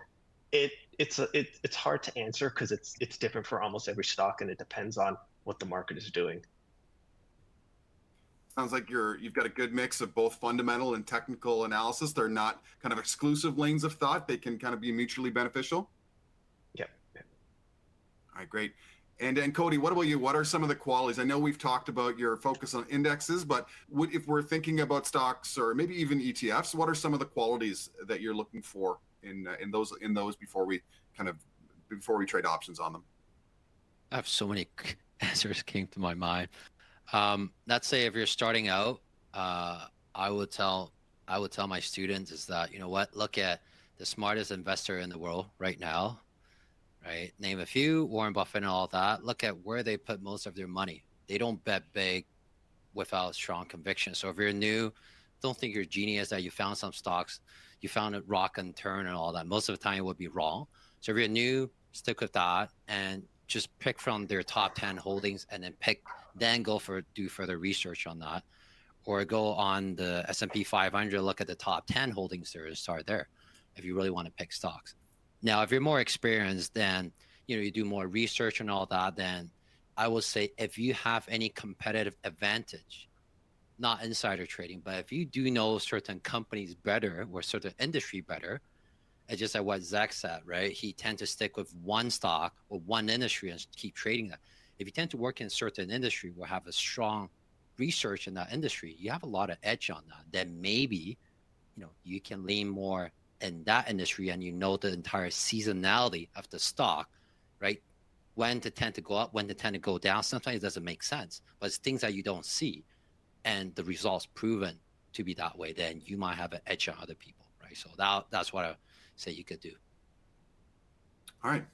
it's hard to answer because it's different for almost every stock, and it depends on what the market is doing. Sounds like you've got a good mix of both fundamental and technical analysis. They're not kind of exclusive lanes of thought. They can kind of be mutually beneficial. Yep. All right, great. And Cody, what about you? What are some of the qualities? I know we've talked about your focus on indexes, but if we're thinking about stocks or maybe even ETFs, what are some of the qualities that you're looking for in those before we trade options on them? I have so many answers came to my mind. Let's say if you're starting out, I would tell my students is that, you know what, look at the smartest investor in the world right now, right? Name a few, Warren Buffett and all that. Look at where they put most of their money. They don't bet big without strong conviction. So if you're new, don't think you're a genius that you found some stocks, you found it rock and turn and all that. Most of the time it would be wrong. So if you're new, stick with that and just pick from their top 10 holdings and then do further research on that, or go on the S&P 500, look at the top 10 holdings there and start there if you really want to pick stocks. Now, if you're more experienced, then you do more research and all that, then I would say if you have any competitive advantage, not insider trading, but if you do know certain companies better or certain industry better, it's just like what Zac said, right? He tends to stick with one stock or one industry and keep trading that. If you tend to work in a certain industry or have a strong research in that industry, you have a lot of edge on that. Then maybe, you can lean more in that industry and the entire seasonality of the stock, right? When to tend to go up, when to tend to go down. Sometimes it doesn't make sense, but it's things that you don't see. And the results proven to be that way, then you might have an edge on other people, right? So that's what I say you could do. All right,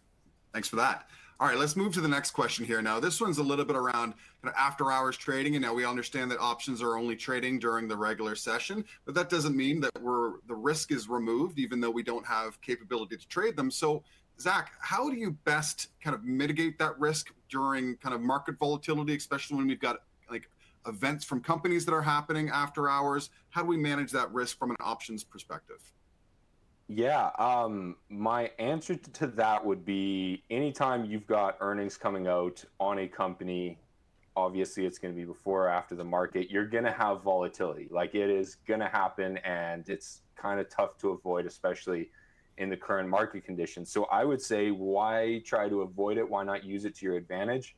thanks for that. All right, let's move to the next question here. Now, this one's a little bit around kind of after hours trading, and now we understand that options are only trading during the regular session, but that doesn't mean that the risk is removed, even though we don't have capability to trade them. So, Zac, how do you best kind of mitigate that risk during kind of market volatility, especially when we've got like events from companies that are happening after hours? How do we manage that risk from an options perspective? Yeah, my answer to that would be anytime you've got earnings coming out on a company, obviously it's going to be before or after the market, you're going to have volatility. Like it is going to happen, and it's kind of tough to avoid, especially in the current market conditions. So I would say, why try to avoid it? Why not use it to your advantage?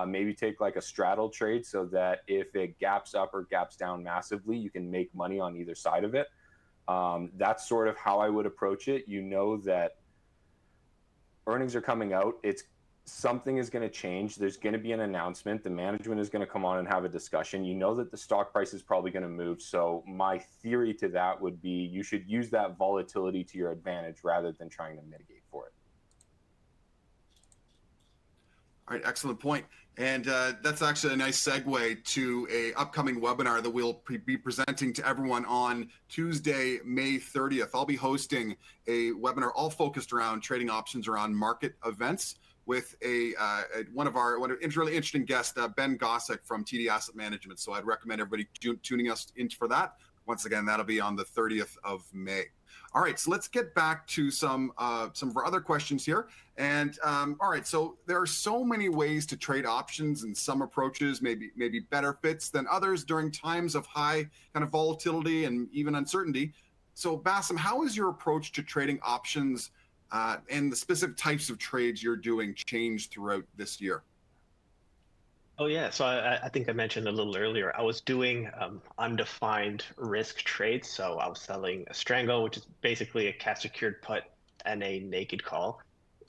Maybe take like a straddle trade so that if it gaps up or gaps down massively, you can make money on either side of it. That's sort of how I would approach it. You know that earnings are coming out. Something is going to change. There's going to be an announcement. The management is going to come on and have a discussion. You know that the stock price is probably going to move. So my theory to that would be you should use that volatility to your advantage rather than trying to mitigate for it. All right, excellent point. And that's actually a nice segue to a upcoming webinar that we'll be presenting to everyone on Tuesday, May 30th. I'll be hosting a webinar all focused around trading options around market events with one of our really interesting guests, Ben Gossick from TD Asset Management. So I'd recommend everybody tuning us in for that. Once again, that'll be on the 30th of May. All right, so let's get back to some of our other questions here. And all right, so there are so many ways to trade options, and some approaches maybe better fits than others during times of high kind of volatility and even uncertainty. So Bassem, how is your approach to trading options and the specific types of trades you're doing changed throughout this year? Oh yeah, so I think I mentioned a little earlier, I was doing undefined risk trades. So I was selling a strangle, which is basically a cash secured put and a naked call.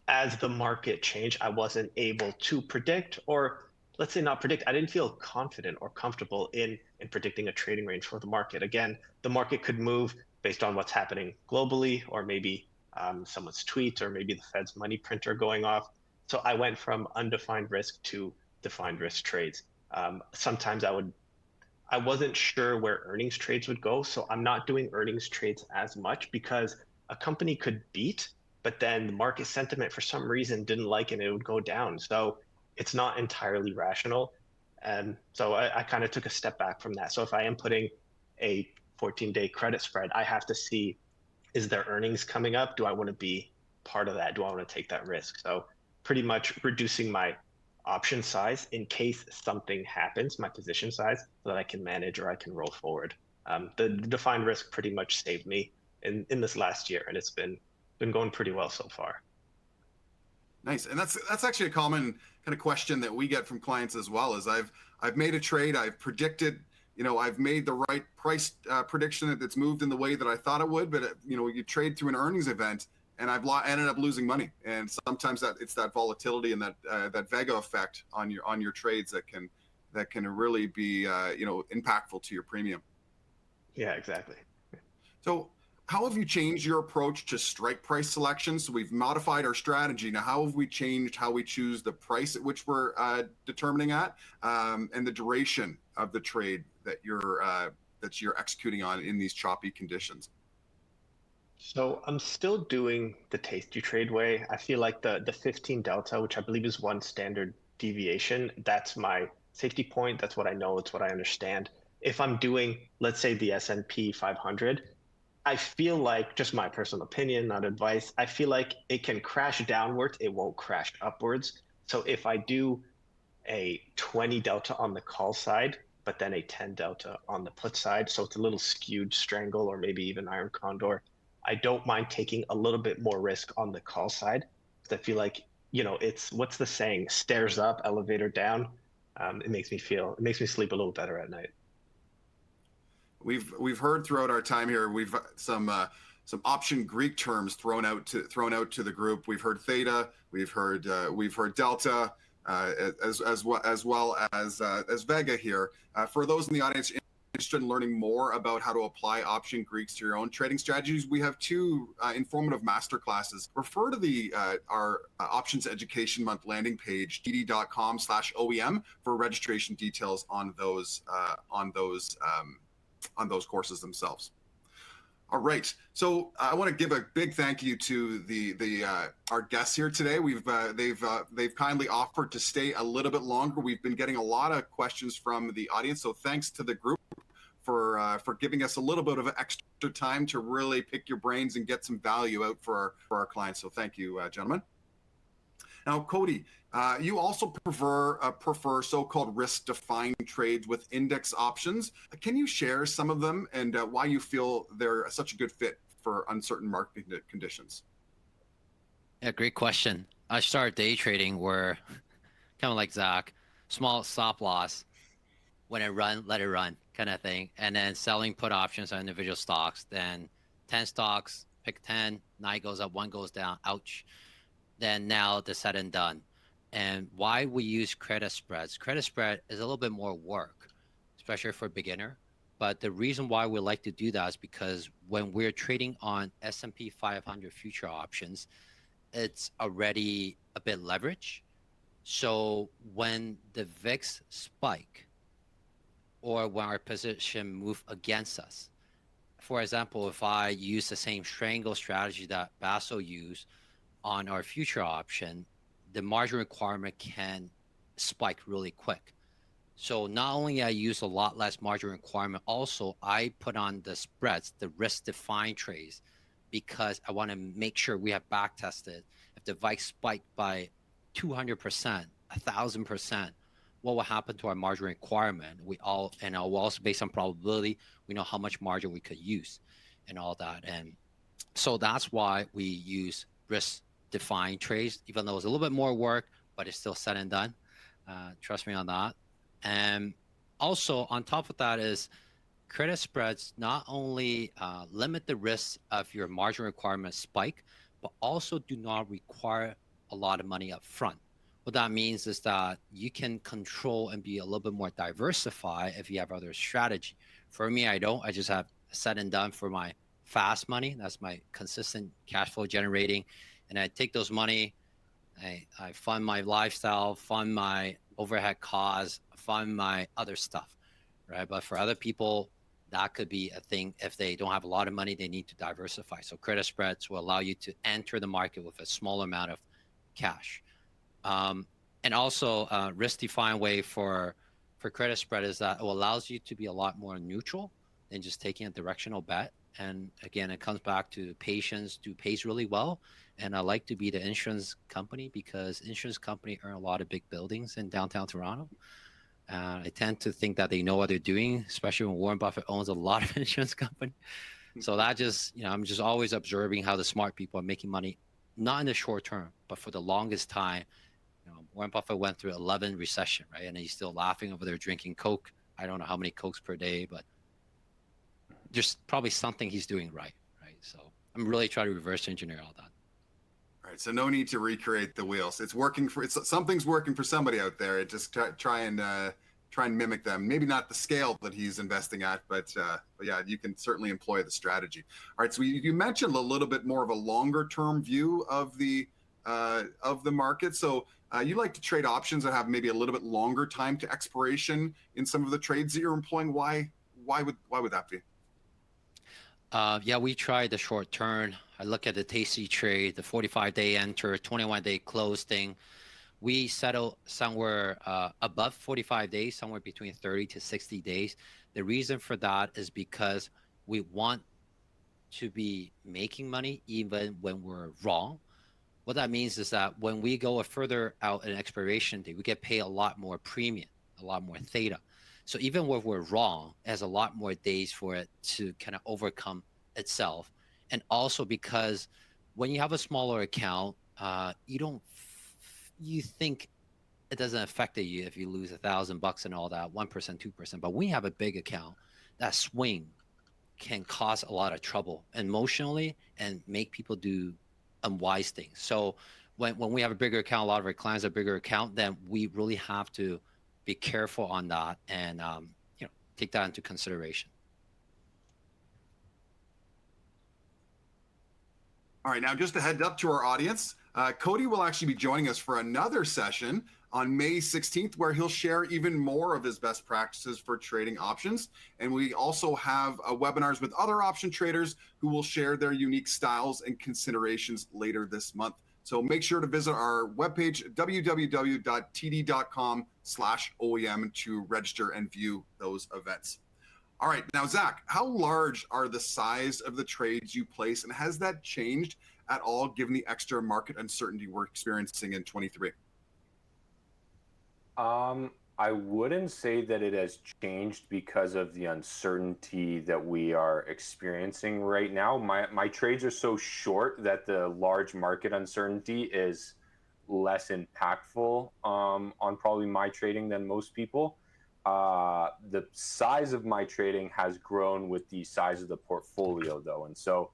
As the market changed, I wasn't able to predict, or let's say not predict, I didn't feel confident or comfortable in predicting a trading range for the market. Again, the market could move based on what's happening globally, or maybe someone's tweet, or maybe the Fed's money printer going off. So I went from undefined risk to defined risk trades. Sometimes I wasn't sure where earnings trades would go. So I'm not doing earnings trades as much because a company could beat, but then the market sentiment for some reason didn't like it and it would go down. So it's not entirely rational. And so I kind of took a step back from that. So if I am putting a 14-day credit spread, I have to see, is there earnings coming up? Do I want to be part of that? Do I want to take that risk? So pretty much reducing my option size in case something happens, my position size, so that I can manage or I can roll forward. The defined risk pretty much saved me in this last year, and it's been going pretty well so far. Nice, and that's actually a common kind of question that we get from clients as well. Is I've made a trade, I've predicted, I've made the right price prediction that it's moved in the way that I thought it would, but you trade through an earnings event, and I've ended up losing money. And sometimes it's that volatility and that Vega effect on your trades that can really be impactful to your premium. Yeah, exactly. So how have you changed your approach to strike price selection? So we've modified our strategy. Now, how have we changed how we choose the price at which we're determining at, and the duration of the trade that you're executing on in these choppy conditions? So I'm still doing the tasty trade way. I feel like the 15 delta, which I believe is one standard deviation, that's my safety point. That's what I know. It's what I understand. If I'm doing, let's say, the S&P 500, I feel like, just my personal opinion, not advice, I feel like it can crash downwards. It won't crash upwards. So if I do a 20 delta on the call side, but then a 10 delta on the put side, so it's a little skewed strangle or maybe even iron condor, I don't mind taking a little bit more risk on the call side, because I feel like, it's, what's the saying, stairs up, elevator down. It makes me sleep a little better at night. We've heard throughout our time here, we've some option Greek terms thrown out to the group. We've heard theta, we've heard delta, as well as Vega here. For those in the audience interested in learning more about how to apply option Greeks to your own trading strategies, we have two informative masterclasses. Refer to our Options Education Month landing page, td.com/OEM, for registration details on those courses themselves. All right, so I want to give a big thank you to our guests here today. They've kindly offered to stay a little bit longer. We've been getting a lot of questions from the audience, so thanks to the group for giving us a little bit of extra time to really pick your brains and get some value out for our clients. So thank you, gentlemen. Now, Cody, you also prefer so-called risk-defined trades with index options. Can you share some of them and why you feel they're such a good fit for uncertain market conditions? Yeah, great question. I started day trading where kind of like Zach, small stop loss. When it run, let it run kind of thing. And then selling put options on individual stocks. Then 10 stocks, pick 10, 9 goes up, 1 goes down. Ouch. Then now the said and done. And why we use credit spreads. Credit spread is a little bit more work, especially for a beginner. But the reason why we like to do that is because when we're trading on S&P 500 future options, it's already a bit leverage. So when the VIX spike, or when our position move against us. For example, if I use the same strangle strategy that Basso used on our future option, the margin requirement can spike really quick. So not only I use a lot less margin requirement, also I put on the spreads, the risk-defined trades, because I want to make sure we have back tested. If the VIX spiked by 200%, 1,000%, what will happen to our margin requirement? We also based on probability, we know how much margin we could use and all that. And so that's why we use risk-defined trades, even though it's a little bit more work, but it's still said and done. Trust me on that. And also on top of that is credit spreads not only limit the risk of your margin requirement spike, but also do not require a lot of money up front. What that means is that you can control and be a little bit more diversified if you have other strategy. For me, I don't. I just have said and done for my fast money. That's my consistent cash flow generating. And I take those money, I fund my lifestyle, fund my overhead costs, fund my other stuff, right? But for other people, that could be a thing. If they don't have a lot of money, they need to diversify. So credit spreads will allow you to enter the market with a small amount of cash. And also risk-defined way for credit spread is that it allows you to be a lot more neutral than just taking a directional bet. And again, it comes back to patience pays really well. And I like to be the insurance company because insurance company earn a lot of big buildings in downtown Toronto. I tend to think that they know what they're doing, especially when Warren Buffett owns a lot of insurance company. So that just, I'm just always observing how the smart people are making money, not in the short term, but for the longest time. Warren Buffett went through 11 recession, right? And he's still laughing over there drinking Coke. I don't know how many Cokes per day, but there's probably something he's doing right? So I'm really trying to reverse engineer all that. All right, so no need to recreate the wheels. It's working something's working for somebody out there. It just try and mimic them. Maybe not the scale that he's investing at, but yeah, you can certainly employ the strategy. All right, so you mentioned a little bit more of a longer term view of the market. So you like to trade options that have maybe a little bit longer time to expiration in some of the trades that you're employing. Why would that be? Yeah, we tried the short term. I look at the Tasty trade, the 45-day enter, 21-day close thing. We settle somewhere above 45 days, somewhere between 30 to 60 days. The reason for that is because we want to be making money even when we're wrong. What that means is that when we go further out in expiration date, we get paid a lot more premium, a lot more theta. So even when we're wrong, it has a lot more days for it to kind of overcome itself. And also because when you have a smaller account, you think it doesn't affect you if you lose $1,000 and all that, 1%, 2%. But when you have a big account, that swing can cause a lot of trouble emotionally and make people do unwise things. So when we have a bigger account, a lot of our clients have a bigger account, then we really have to be careful on that and take that into consideration. All right, now just a heads up to our audience, Cody will actually be joining us for another session on May 16th, where he'll share even more of his best practices for trading options. And we also have webinars with other option traders who will share their unique styles and considerations later this month. So make sure to visit our webpage, www.td.com/OEM, to register and view those events. All right, now Zac, how large are the size of the trades you place, and has that changed at all given the extra market uncertainty we're experiencing in 23? I wouldn't say that it has changed because of the uncertainty that we are experiencing right now. My trades are so short that the large market uncertainty is less impactful on probably my trading than most people. The size of my trading has grown with the size of the portfolio, though, and so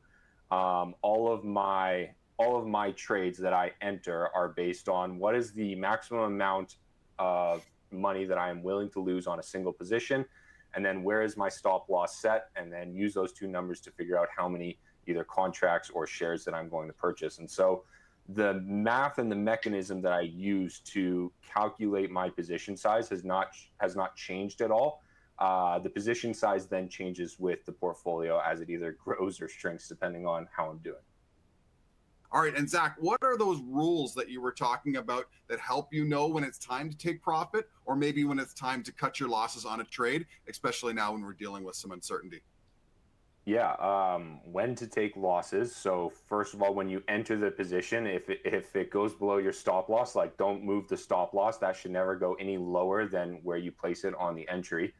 all of my trades that I enter are based on what is the maximum amount of money that I am willing to lose on a single position, and then where is my stop loss set, and then use those two numbers to figure out how many either contracts or shares that I'm going to purchase. And so the math and the mechanism that I use to calculate my position size has not changed at all. The position size then changes with the portfolio as it either grows or shrinks depending on how I'm doing. All right, and Zac, what are those rules that you were talking about that help you know when it's time to take profit, or maybe when it's time to cut your losses on a trade, especially now when we're dealing with some uncertainty? Yeah, when to take losses. So first of all, when you enter the position, if it goes below your stop loss, like don't move the stop loss. That should never go any lower than where you place it on the entry.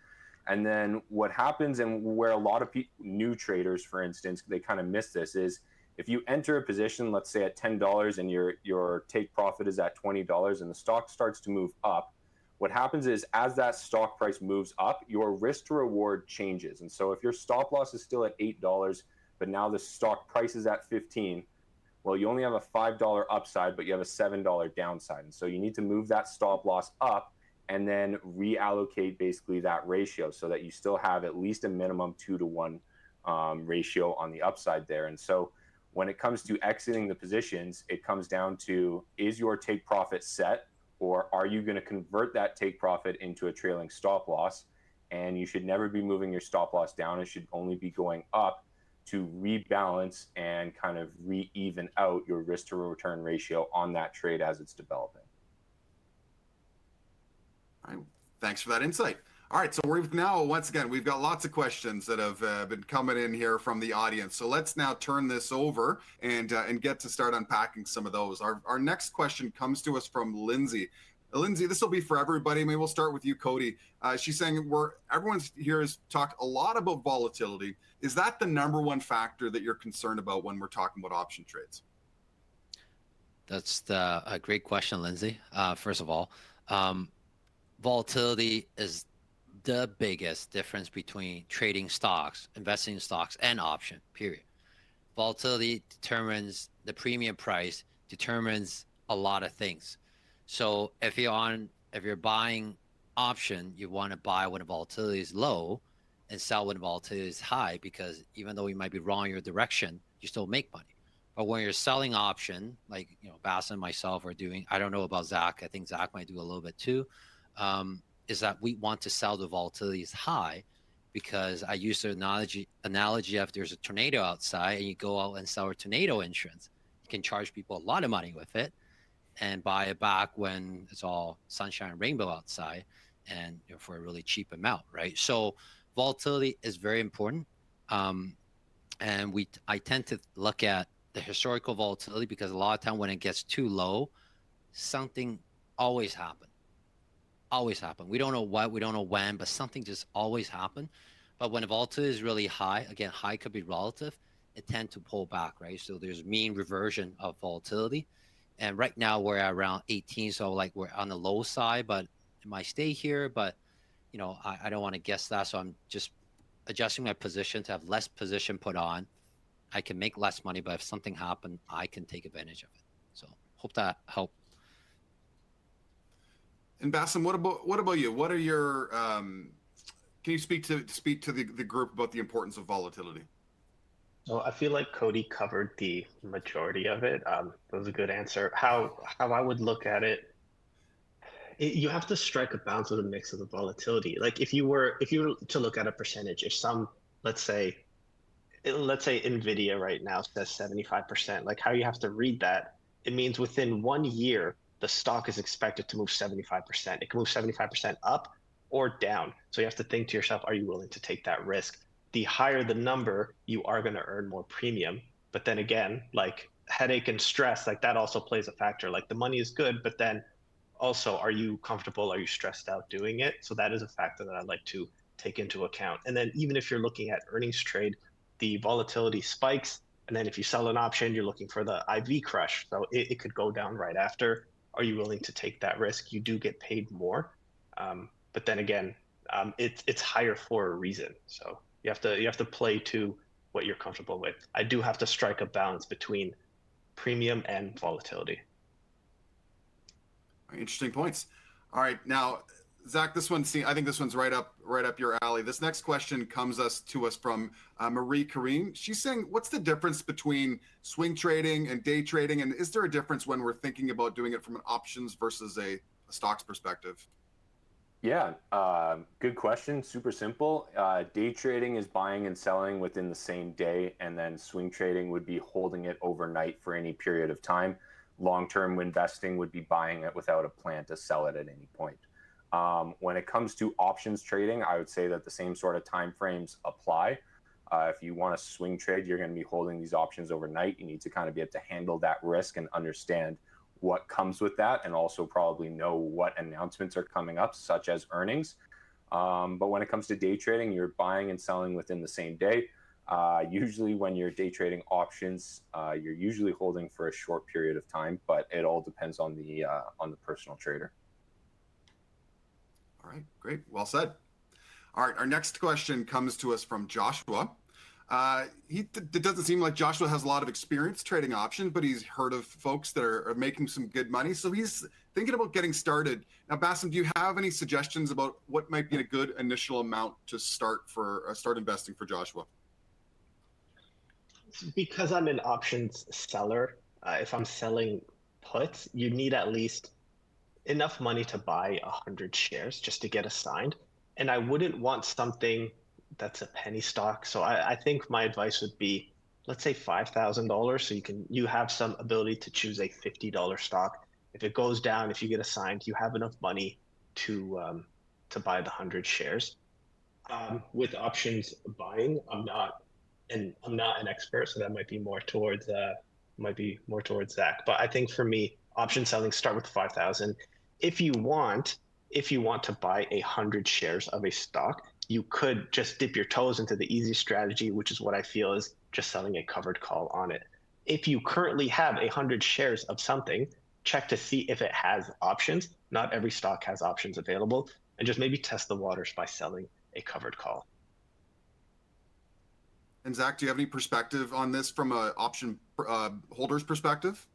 And then what happens, and where a lot of new traders, for instance, they kind of miss this, is if you enter a position, let's say at $10, and your take profit is at $20, and the stock starts to move up, what happens is as that stock price moves up, your risk to reward changes. And so if your stop loss is still at $8, but now the stock price is at 15, well, you only have a $5 upside, but you have a $7 downside. And so you need to move that stop loss up and then reallocate basically that ratio so that you still have at least a minimum 2-to-1 ratio on the upside there. And so when it comes to exiting the positions, it comes down to, is your take profit set, or are you going to convert that take profit into a trailing stop loss? And you should never be moving your stop loss down. It should only be going up to rebalance and kind of re-even out your risk to return ratio on that trade as it's developing. All right, thanks for that insight. All right, so once again, we've got lots of questions that have been coming in here from the audience. So let's now turn this over and get to start unpacking some of those. Our next question comes to us from Lindsay. Lindsay, this will be for everybody. Maybe we'll start with you, Cody. She's saying everyone here has talked a lot about volatility. Is that the number one factor that you're concerned about when we're talking about option trades? That's a great question, Lindsay. First of all, volatility is the biggest difference between trading stocks, investing in stocks, and option, period. Volatility determines the premium price, determines a lot of things. So if you're buying option, you want to buy when the volatility is low and sell when the volatility is high, because even though you might be wrong in your direction, you still make money. But when you're selling option, like Bassem and myself are doing, I don't know about Zac, I think Zac might do a little bit too, is that we want to sell the volatility is high, because I use the analogy of there's a tornado outside and you go out and sell a tornado insurance. You can charge people a lot of money with it and buy it back when it's all sunshine and rainbow outside, and for a really cheap amount, right? So volatility is very important. And I tend to look at the historical volatility, because a lot of time when it gets too low, something always happens. Always happen. We don't know what, we don't know when, but something just always happen. But when the volatility is really high, again, high could be relative, it tend to pull back, right? So there's mean reversion of volatility. And right now we're at around 18. So like we're on the low side, but it might stay here. But, I don't want to guess that. So I'm just adjusting my position to have less position put on. I can make less money, but if something happened, I can take advantage of it. So hope that helped. And Bassem, what about you? What are your can you speak to the group about the importance of volatility? So I feel like Cody covered the majority of it. That was a good answer. How I would look at it, you have to strike a balance with a mix of the volatility. Like if you were to look at a percentage, if let's say Nvidia right now says 75%, like how you have to read that, it means within 1 year the stock is expected to move 75%. It can move 75% up or down. So you have to think to yourself, are you willing to take that risk? The higher the number, you are going to earn more premium. But then again, like headache and stress, like that also plays a factor. Like the money is good, but then also, are you comfortable? Are you stressed out doing it? So that is a factor that I'd like to take into account. And then even if you're looking at earnings trade, the volatility spikes. And then if you sell an option, you're looking for the IV crush. So it could go down right after. Are you willing to take that risk? You do get paid more. But then again, it's higher for a reason. So you have to play to what you're comfortable with. I do have to strike a balance between premium and volatility. Interesting points. All right, now, Zach, I think this one's right up your alley. This next question comes to us from Marie Kareem. She's saying, what's the difference between swing trading and day trading, and is there a difference when we're thinking about doing it from an options versus a stocks perspective? Yeah, good question. Super simple. Day trading is buying and selling within the same day, and then swing trading would be holding it overnight for any period of time. Long-term investing would be buying it without a plan to sell it at any point. When it comes to options trading, I would say that the same sort of time frames apply. If you want to swing trade, you're going to be holding these options overnight. You need to kind of be able to handle that risk and understand what comes with that, and also probably know what announcements are coming up, such as earnings. But when it comes to day trading, you're buying and selling within the same day. Usually when you're day trading options, you're usually holding for a short period of time, but it all depends on the personal trader. All right, great. Well said. All right, our next question comes to us from Joshua. It doesn't seem like Joshua has a lot of experience trading options, but he's heard of folks that are making some good money. So he's thinking about getting started. Now, Bassem, do you have any suggestions about what might be a good initial amount to start investing for Joshua? Because I'm an options seller, if I'm selling puts, you need at least enough money to buy 100 shares just to get assigned. And I wouldn't want something that's a penny stock. So I think my advice would be, let's say $5,000. So you have some ability to choose a $50 stock. If it goes down, if you get assigned, you have enough money to buy the 100 shares. With options buying, I'm not an expert, so that might be more towards Zach. But I think for me, option selling, start with 5,000. If you want to buy 100 shares of a stock, you could just dip your toes into the easy strategy, which is what I feel is just selling a covered call on it. If you currently have 100 shares of something, check to see if it has options. Not every stock has options available, and just maybe test the waters by selling a covered call. And Zach, do you have any perspective on this from an option holder's perspective?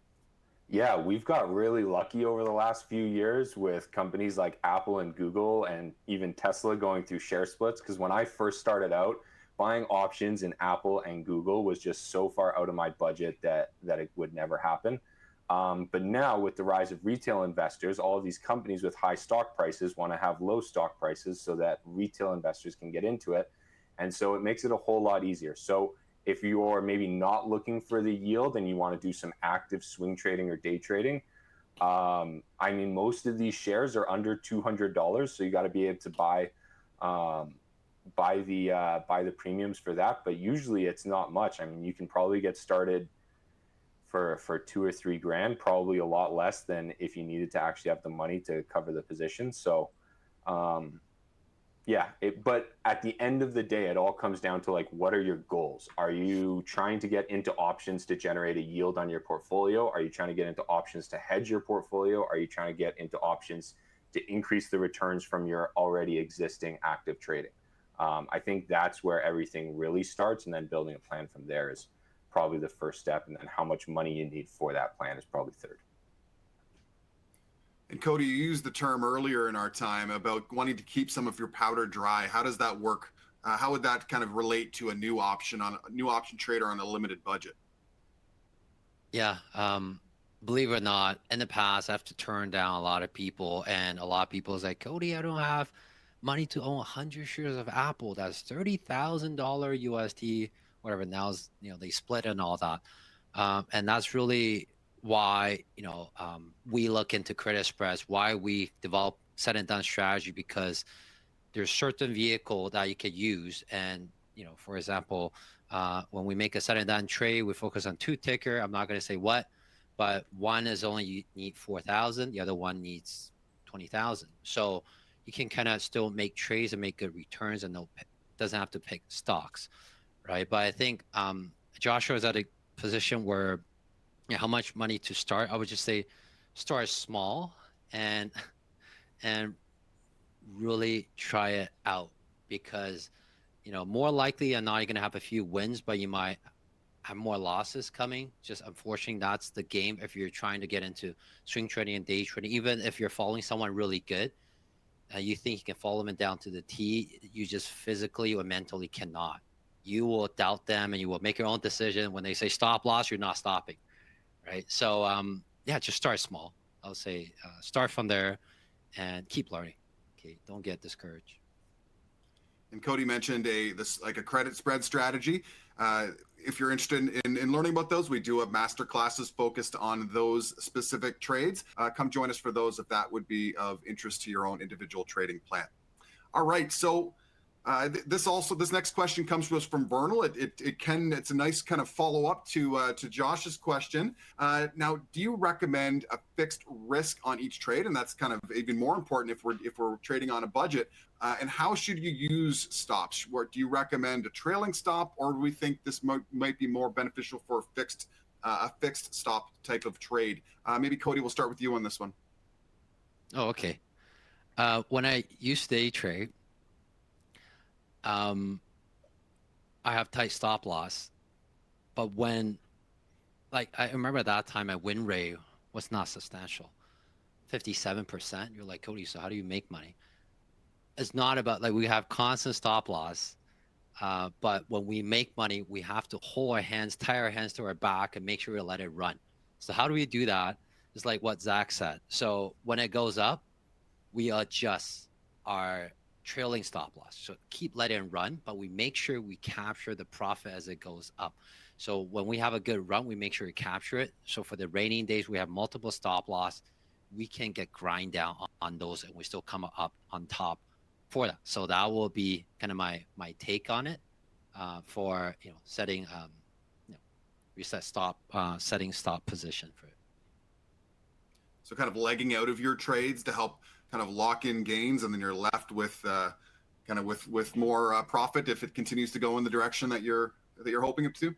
Yeah, we've got really lucky over the last few years with companies like Apple and Google and even Tesla going through share splits. Because when I first started out, buying options in Apple and Google was just so far out of my budget that it would never happen. But now with the rise of retail investors, all of these companies with high stock prices want to have low stock prices so that retail investors can get into it. And so it makes it a whole lot easier. So if you're maybe not looking for the yield and you want to do some active swing trading or day trading, I mean, most of these shares are under $200, so you got to be able to buy the premiums for that. But usually it's not much. I mean, you can probably get started for 2 or 3 grand, probably a lot less than if you needed to actually have the money to cover the position. So yeah, but at the end of the day, it all comes down to like, what are your goals? Are you trying to get into options to generate a yield on your portfolio? Are you trying to get into options to hedge your portfolio? Are you trying to get into options to increase the returns from your already existing active trading? I think that's where everything really starts, and then building a plan from there is probably the first step, and then how much money you need for that plan is probably third. And Cody, you used the term earlier in our time about wanting to keep some of your powder dry. How does that work? How would that kind of relate to a new option trader on a limited budget? Yeah, believe it or not, in the past, I have to turn down a lot of people, and a lot of people is like, Cody, I don't have money to own 100 shares of Apple. That's $30,000 USD, whatever. Now, they split and all that, and that's really why we look into credit spreads, why we develop set and done strategy, because there's certain vehicle that you could use. And, you know, for example, when we make a sudden down trade, we focus on 2 ticker. I'm not going to say what, but one is only you need 4,000. The other one needs 20,000. So you can kind of still make trades and make good returns, and doesn't have to pick stocks, right? But I think Joshua is at a position where, you know, how much money to start? I would just say start small and really try it out, because, you know, more likely than not, you're going to have a few wins, but you might have more losses coming. Just unfortunately, that's the game if you're trying to get into swing trading and day trading. Even if you're following someone really good, you think you can follow them down to the T, you just physically or mentally cannot. You will doubt them and you will make your own decision. When they say stop loss, you're not stopping, right? So yeah, just start small. I'll say start from there and keep learning. Okay, don't get discouraged. And Cody mentioned like a credit spread strategy. If you're interested in learning about those, we do have master classes focused on those specific trades. Come join us for those if that would be of interest to your own individual trading plan. All right, so this next question comes to us from Vernal. It's a nice kind of follow up to Josh's question. Now, do you recommend a fixed risk on each trade? And that's kind of even more important if we're trading on a budget. And how should you use stops? Do you recommend a trailing stop, or do we think this might be more beneficial for a fixed stop type of trade? Maybe Cody, we'll start with you on this one. Oh, okay. When I use day trade, I have tight stop loss, but when, like, I remember at that time my win rate was not substantial, 57%. You're like, Cody, so how do you make money? It's not about, like, we have constant stop loss, but when we make money, we have to hold our hands, tie our hands to our back, and make sure we let it run. So how do we do that? It's like what Zac said. So when it goes up, we adjust our trailing stop loss. So keep letting it run, but we make sure we capture the profit as it goes up. So when we have a good run, we make sure we capture it. So for the raining days, we have multiple stop loss. We can get grind down on those, and we still come up on top for that. So that will be kind of my take on it for, you know, setting, you know, reset stop, setting stop position for it. So kind of legging out of your trades to help kind of lock in gains, and then you're left with with more profit if it continues to go in the direction that you're hoping it to.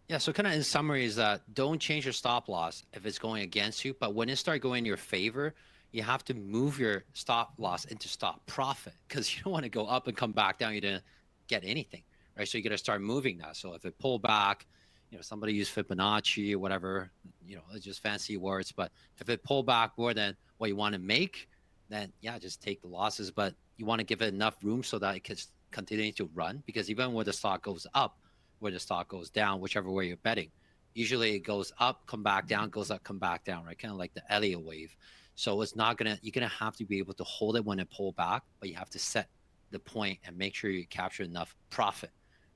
Yeah, so kind of in summary is that don't change your stop loss if it's going against you, but when it starts going in your favor, you have to move your stop loss into stop profit, because you don't want to go up and come back down. You didn't get anything, right? So you got to start moving that. So if it pull back, you know, somebody use Fibonacci or whatever, you know, it's just fancy words. But if it pull back more than what you want to make, then yeah, just take the losses. But you want to give it enough room so that it can continue to run, because even when the stock goes up, where the stock goes down, whichever way you're betting, usually it goes up, come back down, goes up, come back down, right? Kind of like the Elliott wave. So it's not gonna, you're gonna have to be able to hold it when it pull back, but you have to set the point and make sure you capture enough profit,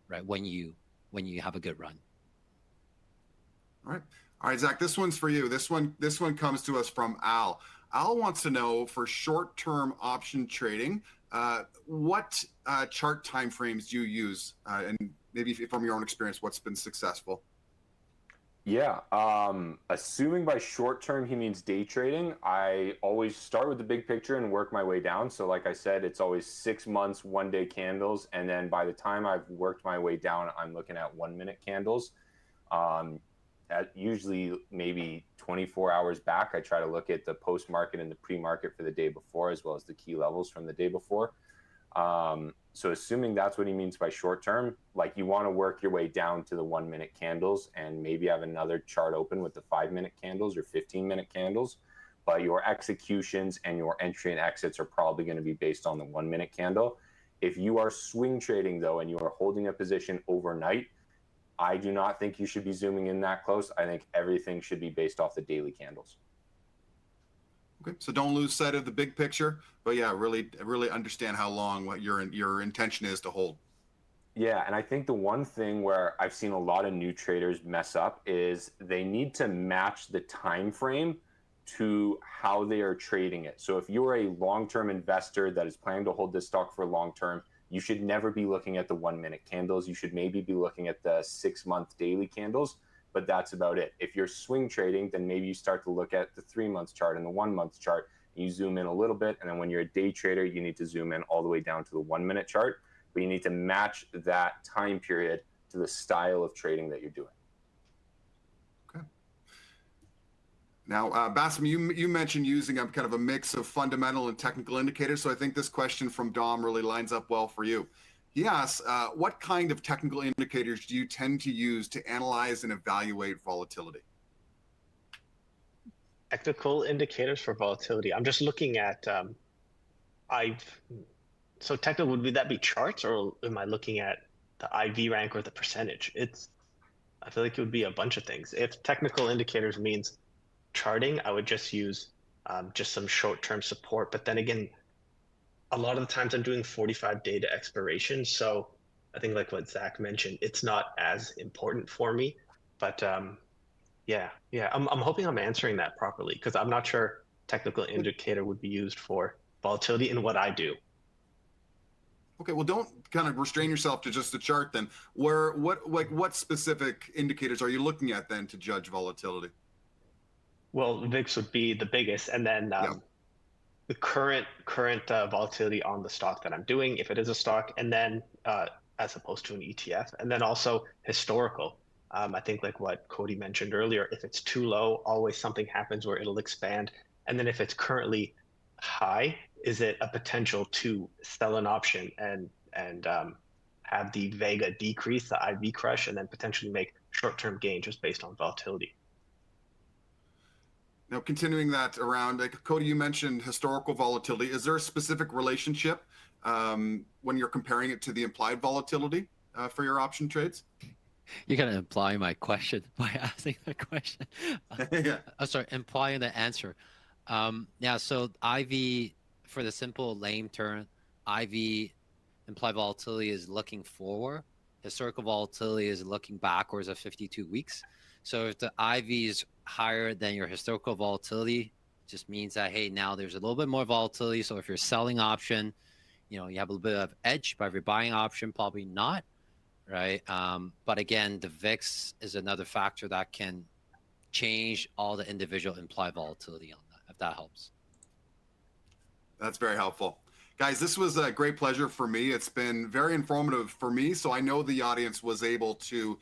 right? When you have a good run. All right, Zac, this one's for you. This one comes to us from Al. Al wants to know, for short-term option trading, what chart timeframes do you use, and maybe from your own experience, what's been successful? Yeah, assuming by short term he means day trading, I always start with the big picture and work my way down. So like I said, it's always 6 months, 1 day candles. And then by the time I've worked my way down, I'm looking at 1 minute candles. At usually maybe 24 hours back, I try to look at the post market and the pre-market for the day before, as well as the key levels from the day before. So assuming that's what he means by short term, like, you want to work your way down to the 1 minute candles and maybe have another chart open with the 5 minute candles or 15-minute candles. But your executions and your entry and exits are probably going to be based on the 1 minute candle. If you are swing trading though, and you are holding a position overnight, I do not think you should be zooming in that close. I think everything should be based off the daily candles. Okay, so don't lose sight of the big picture, but yeah, really understand how long, what your intention is to hold. Yeah, and I think the one thing where I've seen a lot of new traders mess up is they need to match the time frame to how they are trading it. So if you're a long-term investor that is planning to hold this stock for long-term, you should never be looking at the 1-minute candles. You should maybe be looking at the 6-month daily candles, but that's about it. If you're swing trading, then maybe you start to look at the 3-month chart and the 1-month chart. You zoom in a little bit, and then when you're a day trader, you need to zoom in all the way down to the 1-minute chart, but you need to match that time period to the style of trading that you're doing. Now, Bassem, you mentioned using a kind of a mix of fundamental and technical indicators. So I think this question from Dom really lines up well for you. He asks, what kind of technical indicators do you tend to use to analyze and evaluate volatility? Technical indicators for volatility. I'm just looking at, so technical, would that be charts, or am I looking at the IV rank or the percentage? I feel like it would be a bunch of things. If technical indicators means charting, I would just use just some short-term support. But then again, a lot of the times I'm doing 45-day to expiration. So I think like what Zach mentioned, it's not as important for me. But yeah, I'm hoping I'm answering that properly, because I'm not sure technical indicator would be used for volatility in what I do. Okay, well, don't kind of restrain yourself to just a chart then. What specific indicators are you looking at then to judge volatility? Well, VIX would be the biggest, and then the current volatility on the stock that I'm doing, if it is a stock, and then as opposed to an ETF, and then also historical. I think like what Cody mentioned earlier, if it's too low, always something happens where it'll expand, and then if it's currently high, is it a potential to sell an option and have the Vega decrease, the IV crush, and then potentially make short-term gain just based on volatility. Now, continuing that around, like Cody, you mentioned historical volatility. Is there a specific relationship when you're comparing it to the implied volatility for your option trades? You're gonna imply my question by asking the question. Yeah. Oh, sorry, implying the answer. Yeah, so IV, for the simple lame term, IV implied volatility is looking forward. Historical volatility is looking backwards at 52 weeks. So if the IV is higher than your historical volatility, just means that, hey, now there's a little bit more volatility. So if you're selling option, you know, you have a little bit of edge, but if you're buying option, probably not, right? But again, the VIX is another factor that can change all the individual implied volatility on that, if that helps. That's very helpful. Guys, this was a great pleasure for me. It's been very informative for me. So I know the audience was able to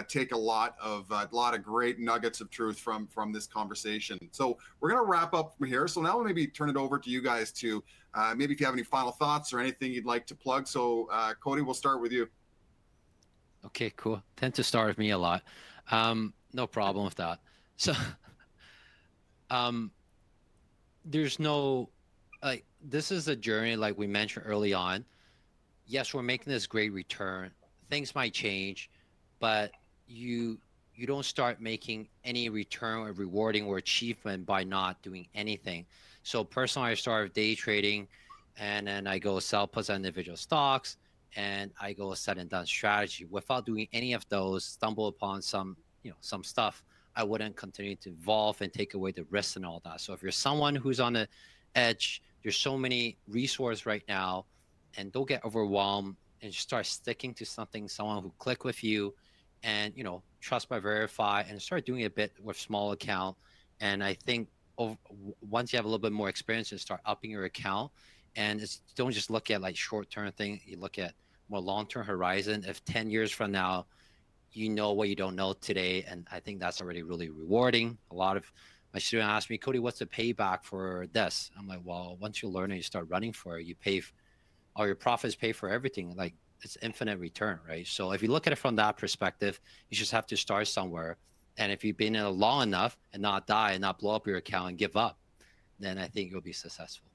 take a lot of great nuggets of truth from this conversation. So we're going to wrap up from here. So now we'll maybe turn it over to you guys to maybe if you have any final thoughts or anything you'd like to plug. So Cody, we'll start with you. Okay, cool. Tend to start with me a lot. No problem with that. So there's no, like, this is a journey, like we mentioned early on. Yes, we're making this great return. Things might change, but you don't start making any return or rewarding or achievement by not doing anything. So personally, I started day trading, and then I go sell puts on individual stocks, and I go a set and done strategy. Without doing any of those, stumble upon some stuff, I wouldn't continue to evolve and take away the risks and all that. So if you're someone who's on the edge, there's so many resources right now, and don't get overwhelmed and just start sticking to something, someone who click with you, and trust but verify, and start doing a bit with small account. And I think once you have a little bit more experience, and start upping your account, and don't just look at like short-term thing, you look at more long-term horizon. If 10 years from now, you know what you don't know today, and I think that's already really rewarding. A lot of my students ask me, Cody, what's the payback for this? I'm like, well, once you learn and you start running for it, you pay, all your profits pay for everything. Like, it's infinite return, right? So if you look at it from that perspective, you just have to start somewhere. And if you've been in it long enough and not die and not blow up your account and give up, then I think you'll be successful.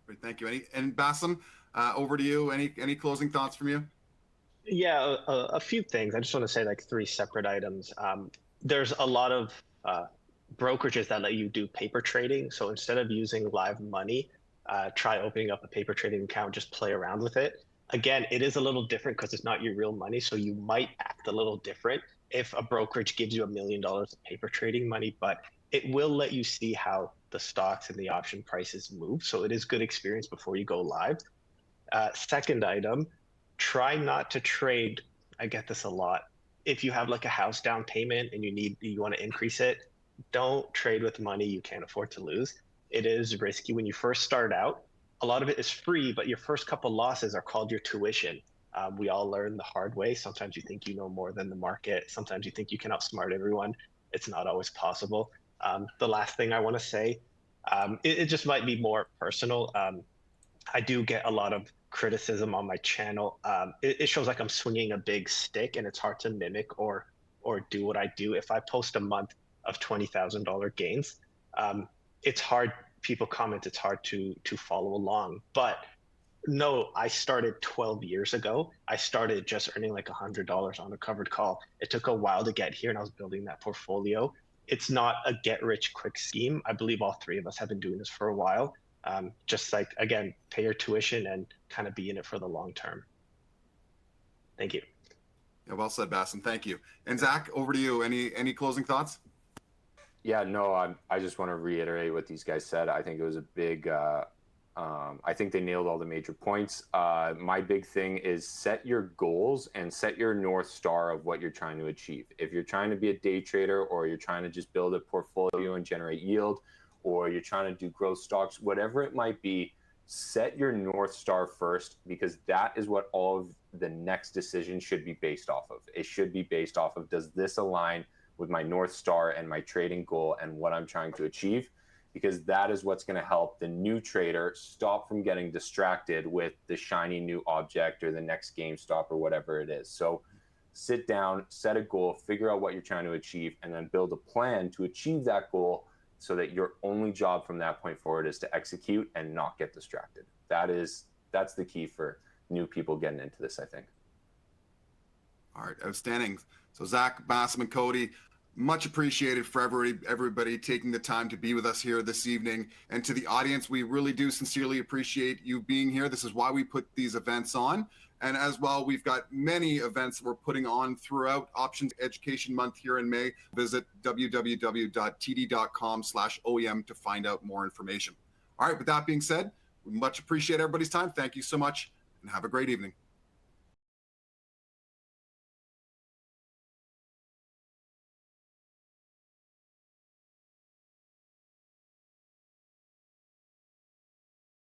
Great, thank you. And Bassem, over to you. Any closing thoughts from you? Yeah, a few things. I just want to say like 3 separate items. There's a lot of brokerages that let you do paper trading. So instead of using live money, try opening up a paper trading account, just play around with it. Again, it is a little different because it's not your real money. So you might act a little different if a brokerage gives you $1 million of paper trading money, but It will let you see how the stocks and the option prices move. So it is good experience before you go live. Second item, try not to trade. I get this a lot. If you have like a house down payment and you want to increase it, don't trade with money you can't afford to lose. It is risky when you first start out. A lot of it is free, but your first couple losses are called your tuition. We all learn the hard way. Sometimes you think you know more than the market. Sometimes you think you can outsmart everyone. It's not always possible. The last thing I want to say, it just might be more personal. I do get a lot of criticism on my channel. It shows like I'm swinging a big stick, and it's hard to mimic or do what I do. If I post a month of $20,000 gains, it's hard. People comment it's hard to follow along. But no, I started 12 years ago. I started just earning like $100 on a covered call. It took a while to get here, and I was building that portfolio. It's not a get-rich-quick scheme. I believe all three of us have been doing this for a while. Just like, again, pay your tuition and kind of be in it for the long term. Thank you. Yeah, well said, Bassem. Thank you. And Zac, over to you. Any closing thoughts? Yeah, no, I just want to reiterate what these guys said. I think it was a big, I think they nailed all the major points. My big thing is set your goals and set your North Star of what you're trying to achieve. If you're trying to be a day trader, or you're trying to just build a portfolio and generate yield, or you're trying to do growth stocks, whatever it might be, set your North Star first, because that is what all of the next decisions should be based off of. It should be based off of, does this align with my North Star and my trading goal and what I'm trying to achieve? Because that is what's going to help the new trader stop from getting distracted with the shiny new object or the next GameStop or whatever it is. So sit down, set a goal, figure out what you're trying to achieve, and then build a plan to achieve that goal, so that your only job from that point forward is to execute and not get distracted. That's the key for new people getting into this, I think. All right, outstanding. So Zac, Bassem, and Cody, much appreciated for everybody taking the time to be with us here this evening. And to the audience, we really do sincerely appreciate you being here. This is why we put these events on. And as well, we've got many events we're putting on throughout Options Education Month here in May. Visit www.td.com/OEM to find out more information. All right, with that being said, we much appreciate everybody's time. Thank you so much, and have a great evening.